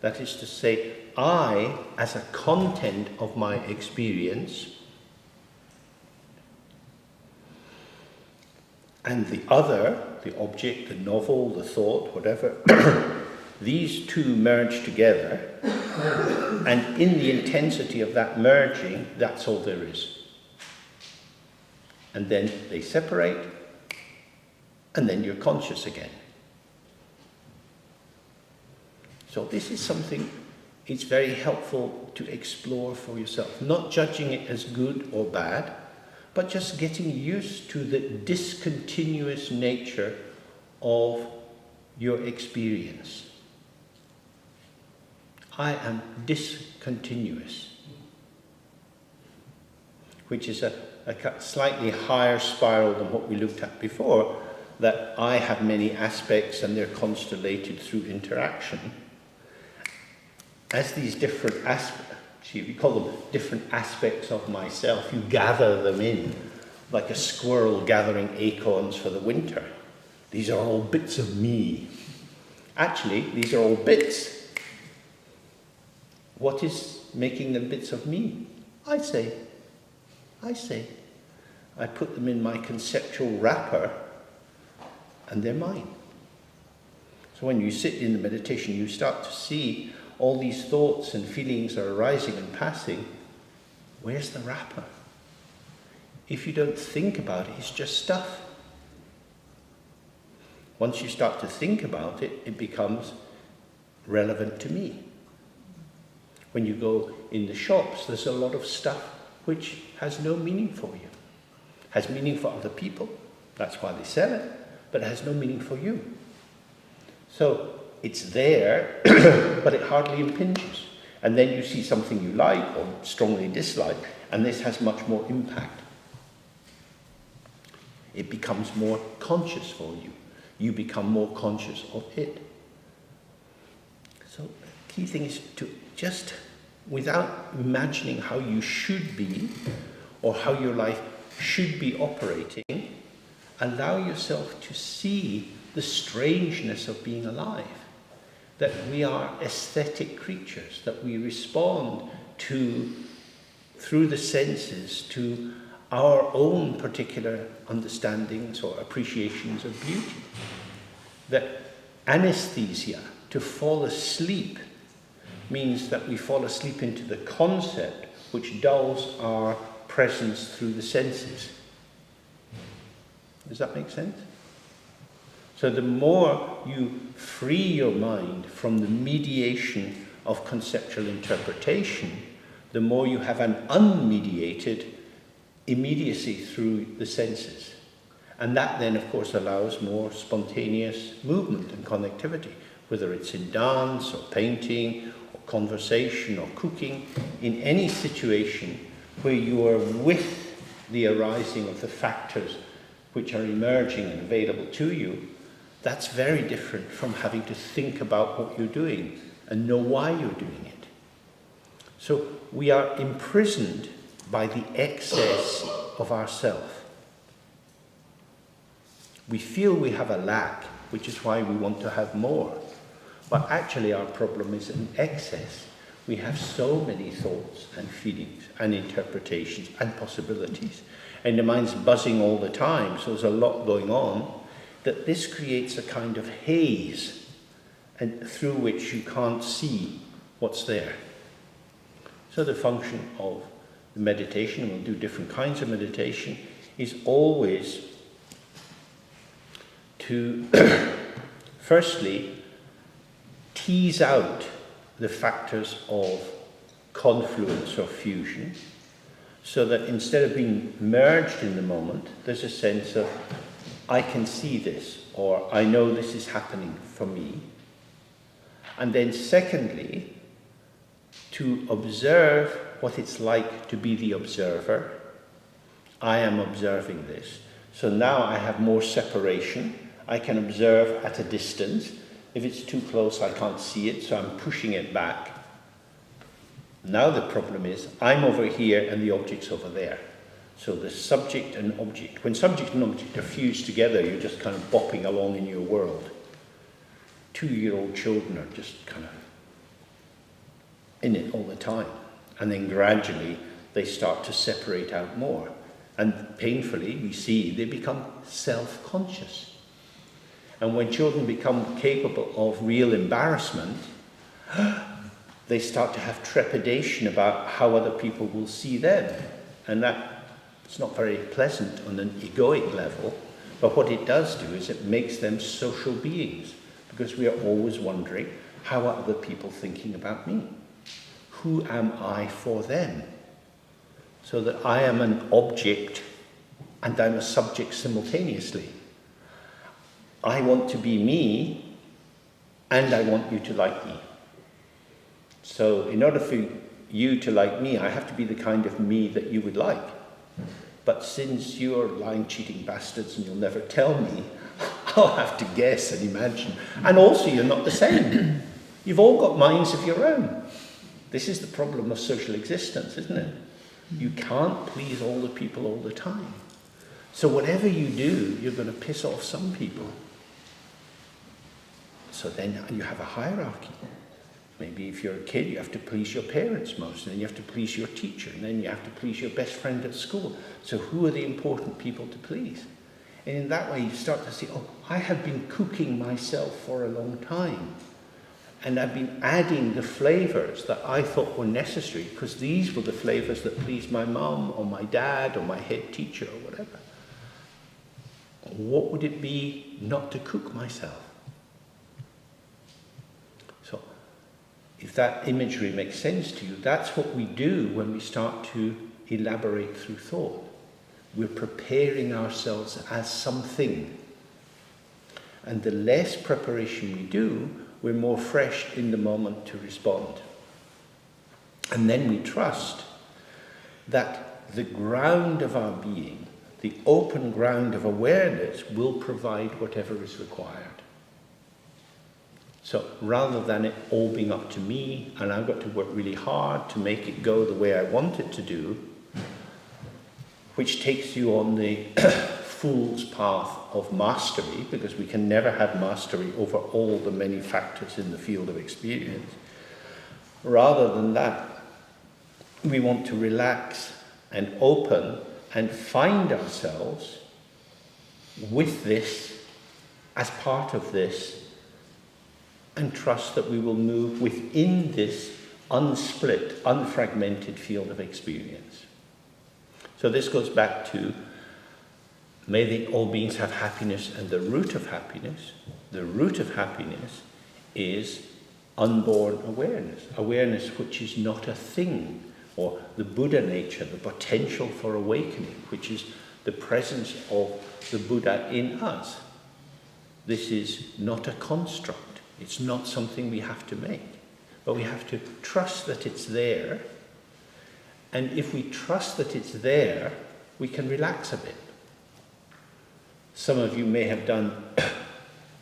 That is to say, I, as a content of my experience, and the other, the object, the novel, the thought, whatever, these two merge together, and in the intensity of that merging, that's all there is. And then they separate, and then you're conscious again. So this is something it's very helpful to explore for yourself, not judging it as good or bad, but just getting used to the discontinuous nature of your experience. I am discontinuous, which is a slightly higher spiral than what we looked at before, that I have many aspects and they're constellated through interaction. As these different aspects, we call them different aspects of myself, you gather them in like a squirrel gathering acorns for the winter. These are all bits of me. Actually, these are all bits. What is making them bits of me? I say. I put them in my conceptual wrapper and they're mine. So when you sit in the meditation, you start to see all these thoughts and feelings are arising and passing. Where's the wrapper? If you don't think about it, it's just stuff. Once you start to think about it, it becomes relevant to me. When you go in the shops, there's a lot of stuff which has no meaning for you. Has meaning for other people, that's why they sell it, but it has no meaning for you. So it's there, but it hardly impinges. And then you see something you like or strongly dislike, and this has much more impact. It becomes more conscious for you. You become more conscious of it. So the key thing is to just, without imagining how you should be or how your life should be operating, allow yourself to see the strangeness of being alive. That we are aesthetic creatures, that we respond to, through the senses, to our own particular understandings or appreciations of beauty. That anesthesia, to fall asleep, means that we fall asleep into the concept which dulls our presence through the senses. Does that make sense? So the more you free your mind from the mediation of conceptual interpretation, the more you have an unmediated immediacy through the senses. And that then, of course, allows more spontaneous movement and connectivity, whether it's in dance or painting or conversation or cooking, in any situation where you are with the arising of the factors which are emerging and available to you. That's very different from having to think about what you're doing and know why you're doing it. So we are imprisoned by the excess of ourself. We feel we have a lack, which is why we want to have more. But actually our problem is an excess. We have so many thoughts and feelings and interpretations and possibilities. And the mind's buzzing all the time, so there's a lot going on, that this creates a kind of haze and through which you can't see what's there. So the function of the meditation, and we'll do different kinds of meditation, is always to firstly tease out the factors of confluence or fusion, so that instead of being merged in the moment, there's a sense of, I can see this, or I know this is happening for me. And then secondly, to observe what it's like to be the observer. I am observing this. So now I have more separation. I can observe at a distance. If it's too close, I can't see it, so I'm pushing it back. Now the problem is, I'm over here and the object's over there. So the subject and object. When subject and object are fused together, you're just kind of bopping along in your world. 2-year-old children are just kind of in it all the time. And then gradually they start to separate out more. And painfully, we see they become self-conscious. And when children become capable of real embarrassment, they start to have trepidation about how other people will see them. And that it's not very pleasant on an egoic level, but what it does do is it makes them social beings, because we are always wondering, how are other people thinking about me? Who am I for them? So that I am an object and I'm a subject simultaneously. I want to be me and I want you to like me. So in order for you to like me, I have to be the kind of me that you would like. But since you're lying, cheating bastards and you'll never tell me, I'll have to guess and imagine. And also you're not the same. You've all got minds of your own. This is the problem of social existence, isn't it? You can't please all the people all the time. So whatever you do, you're going to piss off some people. So then you have a hierarchy. Maybe if you're a kid, you have to please your parents most, and then you have to please your teacher, and then you have to please your best friend at school. So who are the important people to please? And in that way you start to see, oh, I have been cooking myself for a long time. And I've been adding the flavors that I thought were necessary, because these were the flavors that pleased my mum or my dad or my head teacher or whatever. What would it be not to cook myself? So, if that imagery makes sense to you, that's what we do when we start to elaborate through thought. We're preparing ourselves as something. And the less preparation we do, we're more fresh in the moment to respond. And then we trust that the ground of our being, the open ground of awareness, will provide whatever is required. So rather than it all being up to me, and I've got to work really hard to make it go the way I want it to do, which takes you on the fool's path of mastery, because we can never have mastery over all the many factors in the field of experience. Rather than that, we want to relax and open and find ourselves with this, as part of this, and trust that we will move within this unsplit, unfragmented field of experience. So this goes back to, may all beings have happiness, and the root of happiness. The root of happiness is unborn awareness, awareness which is not a thing, or the Buddha nature, the potential for awakening, which is the presence of the Buddha in us. This is not a construct. It's not something we have to make, but we have to trust that it's there. And if we trust that it's there, we can relax a bit. Some of you may have done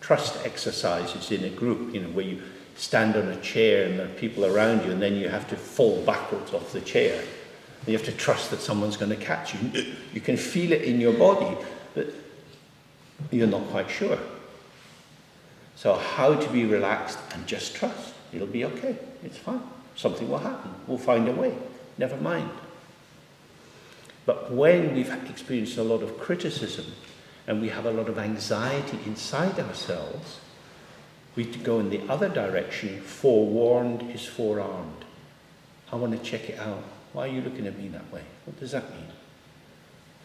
trust exercises in a group, where you stand on a chair and there are people around you, and then you have to fall backwards off the chair. And you have to trust that someone's going to catch you. You can feel it in your body, but you're not quite sure. So how to be relaxed and just trust. It'll be okay. It's fine. Something will happen. We'll find a way. Never mind. But when we've experienced a lot of criticism and we have a lot of anxiety inside ourselves, we go in the other direction. Forewarned is forearmed. I want to check it out. Why are you looking at me that way? What does that mean?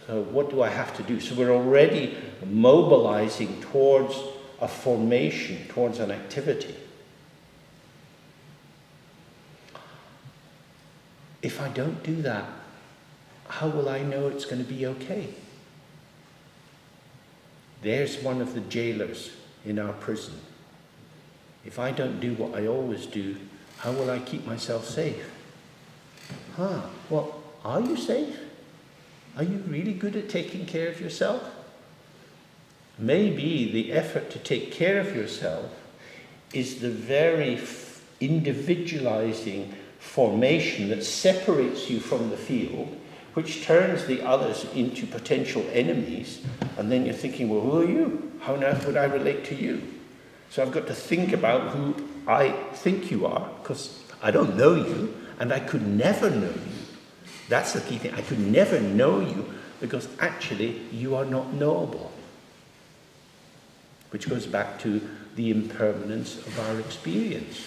So what do I have to do? So we're already mobilizing towards a formation, towards an activity. If I don't do that, how will I know it's going to be okay? There's one of the jailers in our prison. If I don't do what I always do, how will I keep myself safe? Well, are you safe? Are you really good at taking care of yourself? Maybe the effort to take care of yourself is the very individualizing formation that separates you from the field, which turns the others into potential enemies, and then you're thinking, well, who are you? How on earth would I relate to you? So I've got to think about who I think you are, because I don't know you, and I could never know you. That's the key thing. I could never know you, because actually you are not knowable. Which goes back to the impermanence of our experience.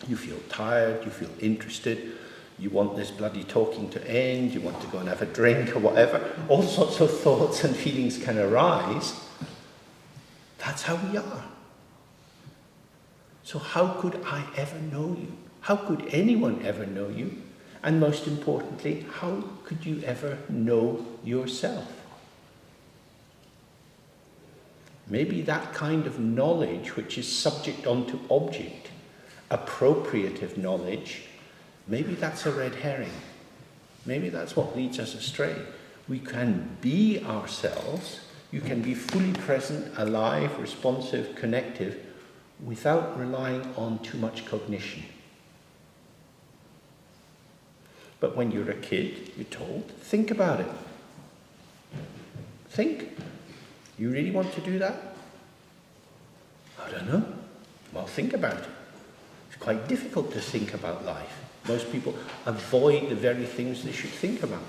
You feel tired, you feel interested, you want this bloody talking to end, you want to go and have a drink or whatever. All sorts of thoughts and feelings can arise. That's how we are. So how could I ever know you? How could anyone ever know you? And most importantly, how could you ever know yourself? Maybe that kind of knowledge, which is subject onto object, appropriative knowledge, maybe that's a red herring. Maybe that's what leads us astray. We can be ourselves, you can be fully present, alive, responsive, connective, without relying on too much cognition. But when you're a kid, you're told, think about it. Think. You really want to do that? I don't know. Well, think about it. It's quite difficult to think about life. Most people avoid the very things they should think about.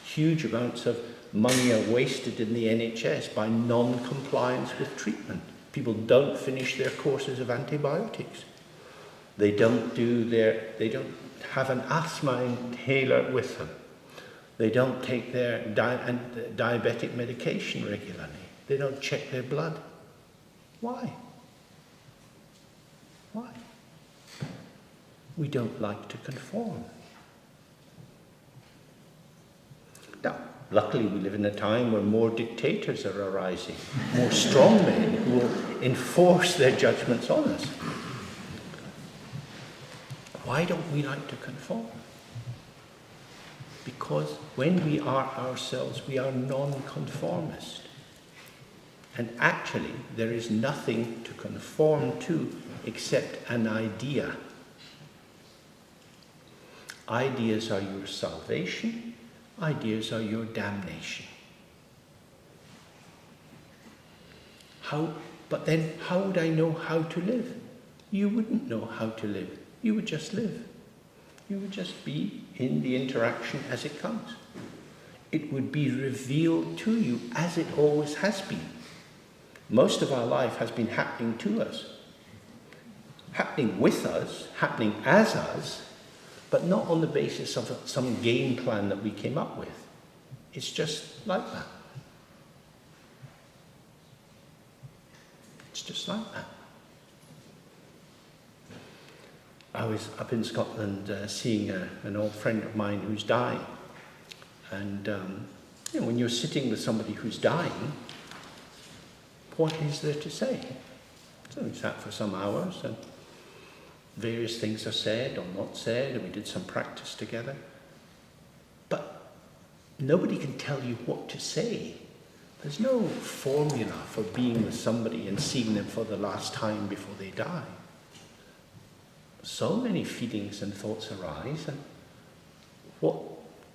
Huge amounts of money are wasted in the NHS by non-compliance with treatment. People don't finish their courses of antibiotics. They don't have an asthma inhaler with them. They don't take their diabetic medication regularly. They don't check their blood. Why? Why? We don't like to conform. Now, luckily we live in a time where more dictators are arising, more strongmen who will enforce their judgments on us. Why don't we like to conform? Because when we are ourselves, we are non-conformist. And actually, there is nothing to conform to except an idea. Ideas are your salvation. Ideas are your damnation. But then how would I know how to live? You wouldn't know how to live. You would just live. You would just be in the interaction as it comes. It would be revealed to you as it always has been. Most of our life has been happening to us. Happening with us, happening as us, but not on the basis of some game plan that we came up with. It's just like that. It's just like that. I was up in Scotland seeing an old friend of mine who's dying. And when you're sitting with somebody who's dying, what is there to say? So we sat for some hours and various things are said or not said, and we did some practice together. But nobody can tell you what to say. There's no formula for being with somebody and seeing them for the last time before they die. So many feelings and thoughts arise, and what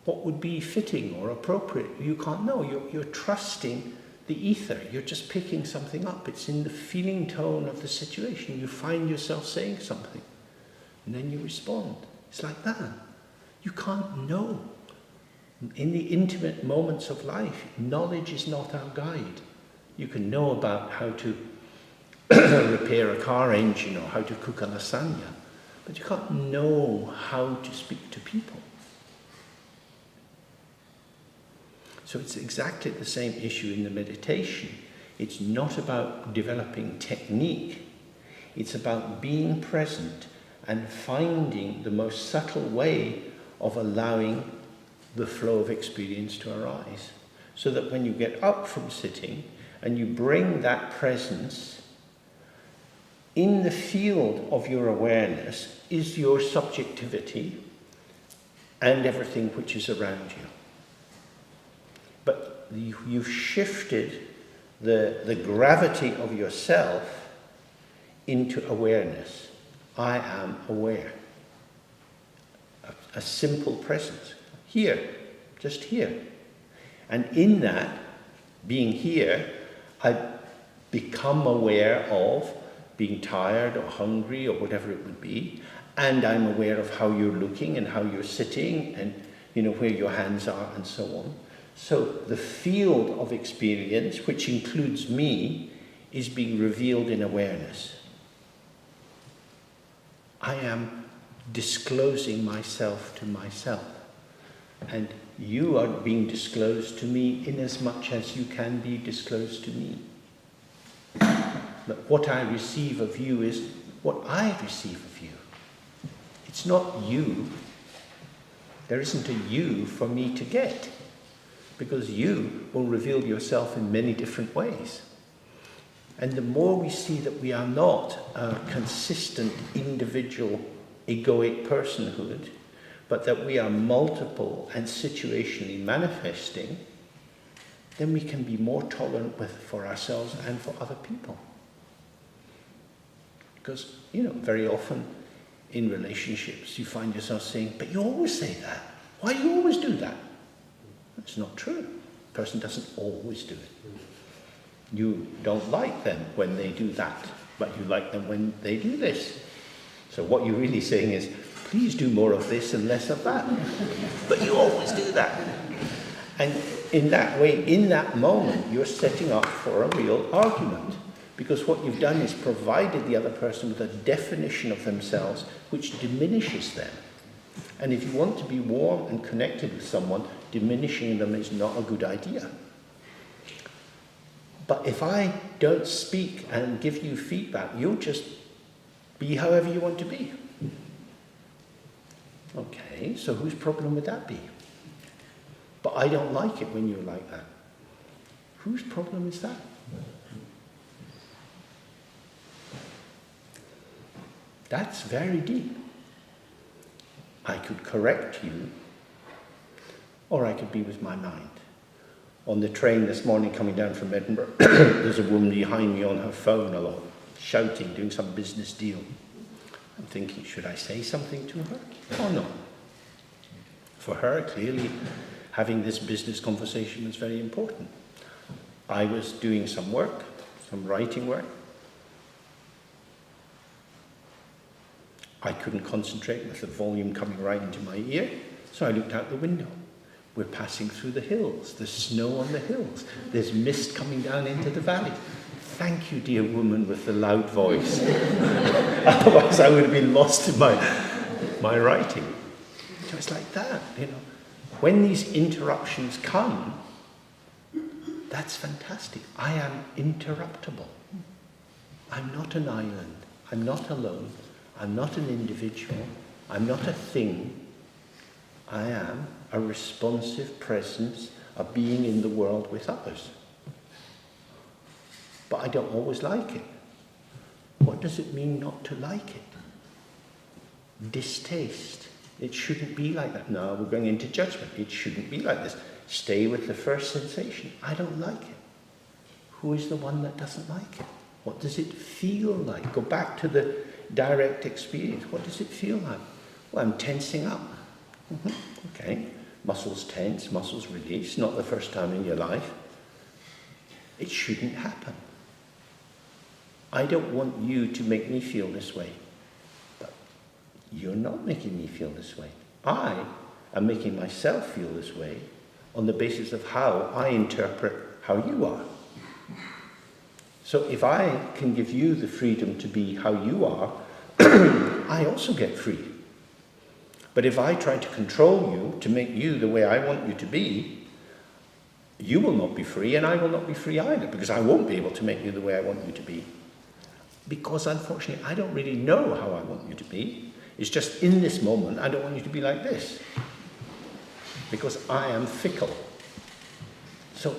would be fitting or appropriate, you can't know. You're trusting the ether. You're just picking something up. It's in the feeling tone of the situation. You find yourself saying something, and then you respond. It's like that. You can't know. In the intimate moments of life, knowledge is not our guide. You can know about how to repair a car engine or how to cook a lasagna, but you can't know how to speak to people. So it's exactly the same issue in the meditation. It's not about developing technique. It's about being present and finding the most subtle way of allowing the flow of experience to arise. So that when you get up from sitting and you bring that presence, in the field of your awareness is your subjectivity and everything which is around you. But you've shifted the gravity of yourself into awareness. I am aware. A simple presence. Here, just here. And in that, being here, I become aware of being tired or hungry or whatever it would be, and I'm aware of how you're looking and how you're sitting and where your hands are and so on. So the field of experience, which includes me, is being revealed in awareness. I am disclosing myself to myself. And you are being disclosed to me in as much as you can be disclosed to me. But what I receive of you is what I receive of you. It's not you. There isn't a you for me to get, because you will reveal yourself in many different ways. And the more we see that we are not a consistent individual egoic personhood, but that we are multiple and situationally manifesting, then we can be more tolerant for ourselves and for other people. Because, very often in relationships you find yourself saying, but you always say that. Why do you always do that? That's not true. A person doesn't always do it. You don't like them when they do that, but you like them when they do this. So what you're really saying is, please do more of this and less of that. But you always do that. And in that way, in that moment, you're setting up for a real argument. Because what you've done is provided the other person with a definition of themselves which diminishes them. And if you want to be warm and connected with someone, diminishing them is not a good idea. But if I don't speak and give you feedback, you'll just be however you want to be. Okay, so whose problem would that be? But I don't like it when you're like that. Whose problem is that? That's very deep. I could correct you, or I could be with my mind. On the train this morning coming down from Edinburgh, there's a woman behind me on her phone a lot, shouting, doing some business deal. I'm thinking, should I say something to her or not? For her, clearly, having this business conversation was very important. I was doing some work, some writing work. I couldn't concentrate with the volume coming right into my ear, so I looked out the window. We're passing through the hills. There's snow on the hills. There's mist coming down into the valley. Thank you, dear woman with the loud voice. Otherwise, I would have been lost in my writing. So it's like that, you know. When these interruptions come, that's fantastic. I am interruptible. I'm not an island. I'm not alone. I'm not an individual. I'm not a thing. I am a responsive presence, a being in the world with others. But I don't always like it. What does it mean not to like it? Distaste. It shouldn't be like that. No, we're going into judgment. It shouldn't be like this. Stay with the first sensation. I don't like it. Who is the one that doesn't like it? What does it feel like? Go back to the direct experience. What does it feel like? Well, I'm tensing up. Okay. Muscles tense, muscles release. Not the first time in your life. It shouldn't happen. I don't want you to make me feel this way. But you're not making me feel this way. I am making myself feel this way on the basis of how I interpret how you are. So if I can give you the freedom to be how you are, I also get free. But if I try to control you, to make you the way I want you to be, you will not be free and I will not be free either, because I won't be able to make you the way I want you to be. Because unfortunately, I don't really know how I want you to be. It's just in this moment, I don't want you to be like this. Because I am fickle. So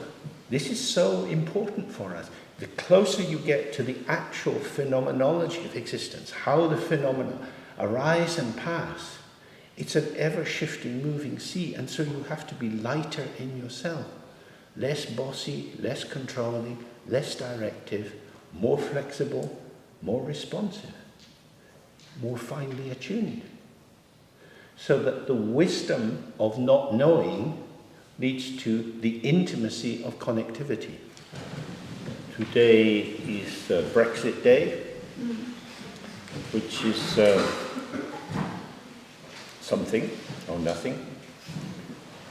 this is so important for us. The closer you get to the actual phenomenology of existence, how the phenomena arise and pass, it's an ever-shifting, moving sea, and so you have to be lighter in yourself. Less bossy, less controlling, less directive, more flexible, more responsive, more finely attuned. So that the wisdom of not knowing leads to the intimacy of connectivity. Today is Brexit Day, which is something or nothing.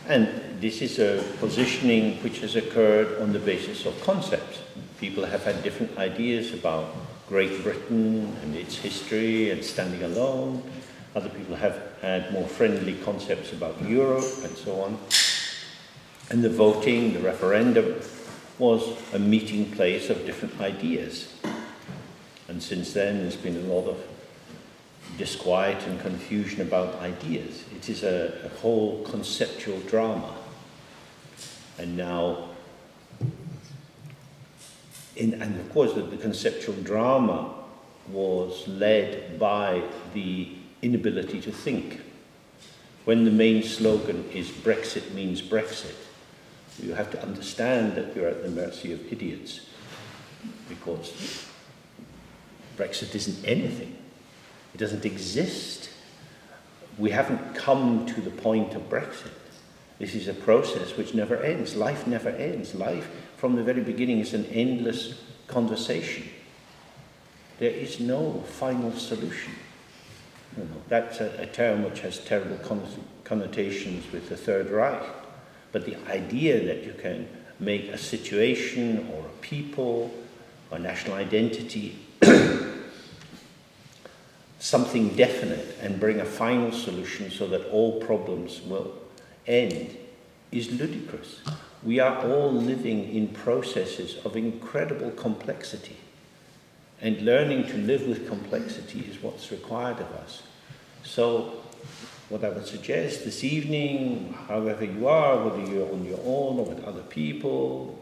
And this is a positioning which has occurred on the basis of concepts. People have had different ideas about Great Britain and its history and standing alone. Other people have had more friendly concepts about Europe and so on. And the voting, the referendum, was a meeting place of different ideas. And since then, there's been a lot of disquiet and confusion about ideas. It is a whole conceptual drama. And now, and of course, the conceptual drama was led by the inability to think. When the main slogan is Brexit means Brexit, you have to understand that you're at the mercy of idiots, because Brexit isn't anything. It doesn't exist. We haven't come to the point of Brexit. This is a process which never ends. Life never ends. Life, from the very beginning, is an endless conversation. There is no final solution. You know, that's a term which has terrible connotations with the Third Reich. But the idea that you can make a situation or a people or national identity something definite and bring a final solution so that all problems will end is ludicrous. We are all living in processes of incredible complexity. And learning to live with complexity is what's required of us. So what I would suggest this evening, however you are, whether you're on your own or with other people,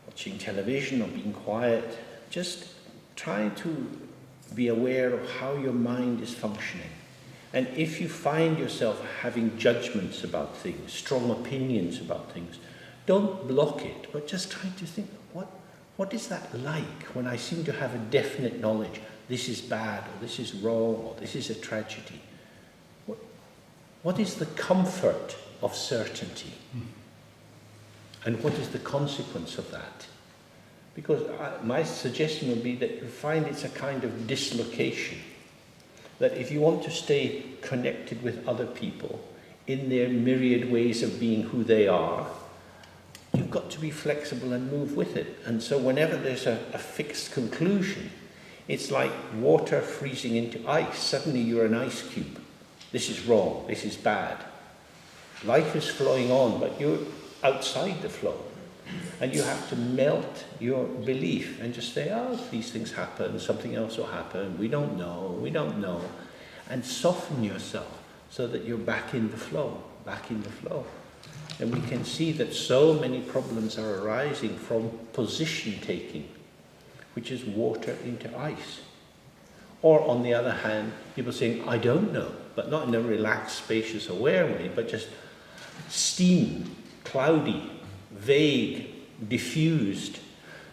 watching television or being quiet, just try to be aware of how your mind is functioning. And if you find yourself having judgments about things, strong opinions about things, don't block it, but just try to think, what is that like when I seem to have a definite knowledge, this is bad, or this is wrong, or this is a tragedy? What is the comfort of certainty. And what is the consequence of that? Because my suggestion would be that you find it's a kind of dislocation. That if you want to stay connected with other people in their myriad ways of being who they are, you've got to be flexible and move with it. And so whenever there's a fixed conclusion, it's like water freezing into ice. Suddenly you're an ice cube. This is wrong, this is bad. Life is flowing on, but you're outside the flow. And you have to melt your belief and just say, oh, these things happen, something else will happen, we don't know. And soften yourself so that you're back in the flow. And we can see that so many problems are arising from position taking, which is water into ice. Or on the other hand, people saying, I don't know, but not in a relaxed, spacious, aware way, but just steam, cloudy, vague, diffused.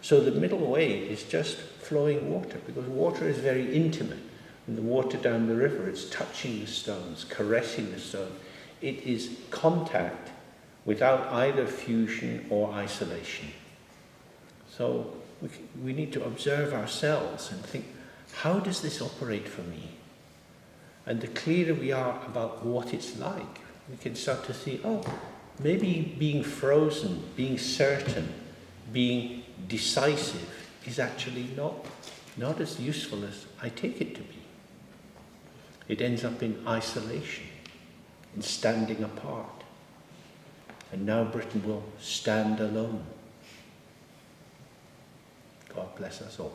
So the middle way is just flowing water, because water is very intimate. And the water down the river, it's touching the stones, caressing the stone. It is contact without either fusion or isolation. So we need to observe ourselves and think, how does this operate for me? And the clearer we are about what it's like, we can start to see, oh, maybe being frozen, being certain, being decisive is actually not as useful as I take it to be. It ends up in isolation, in standing apart. And now Britain will stand alone. God bless us all.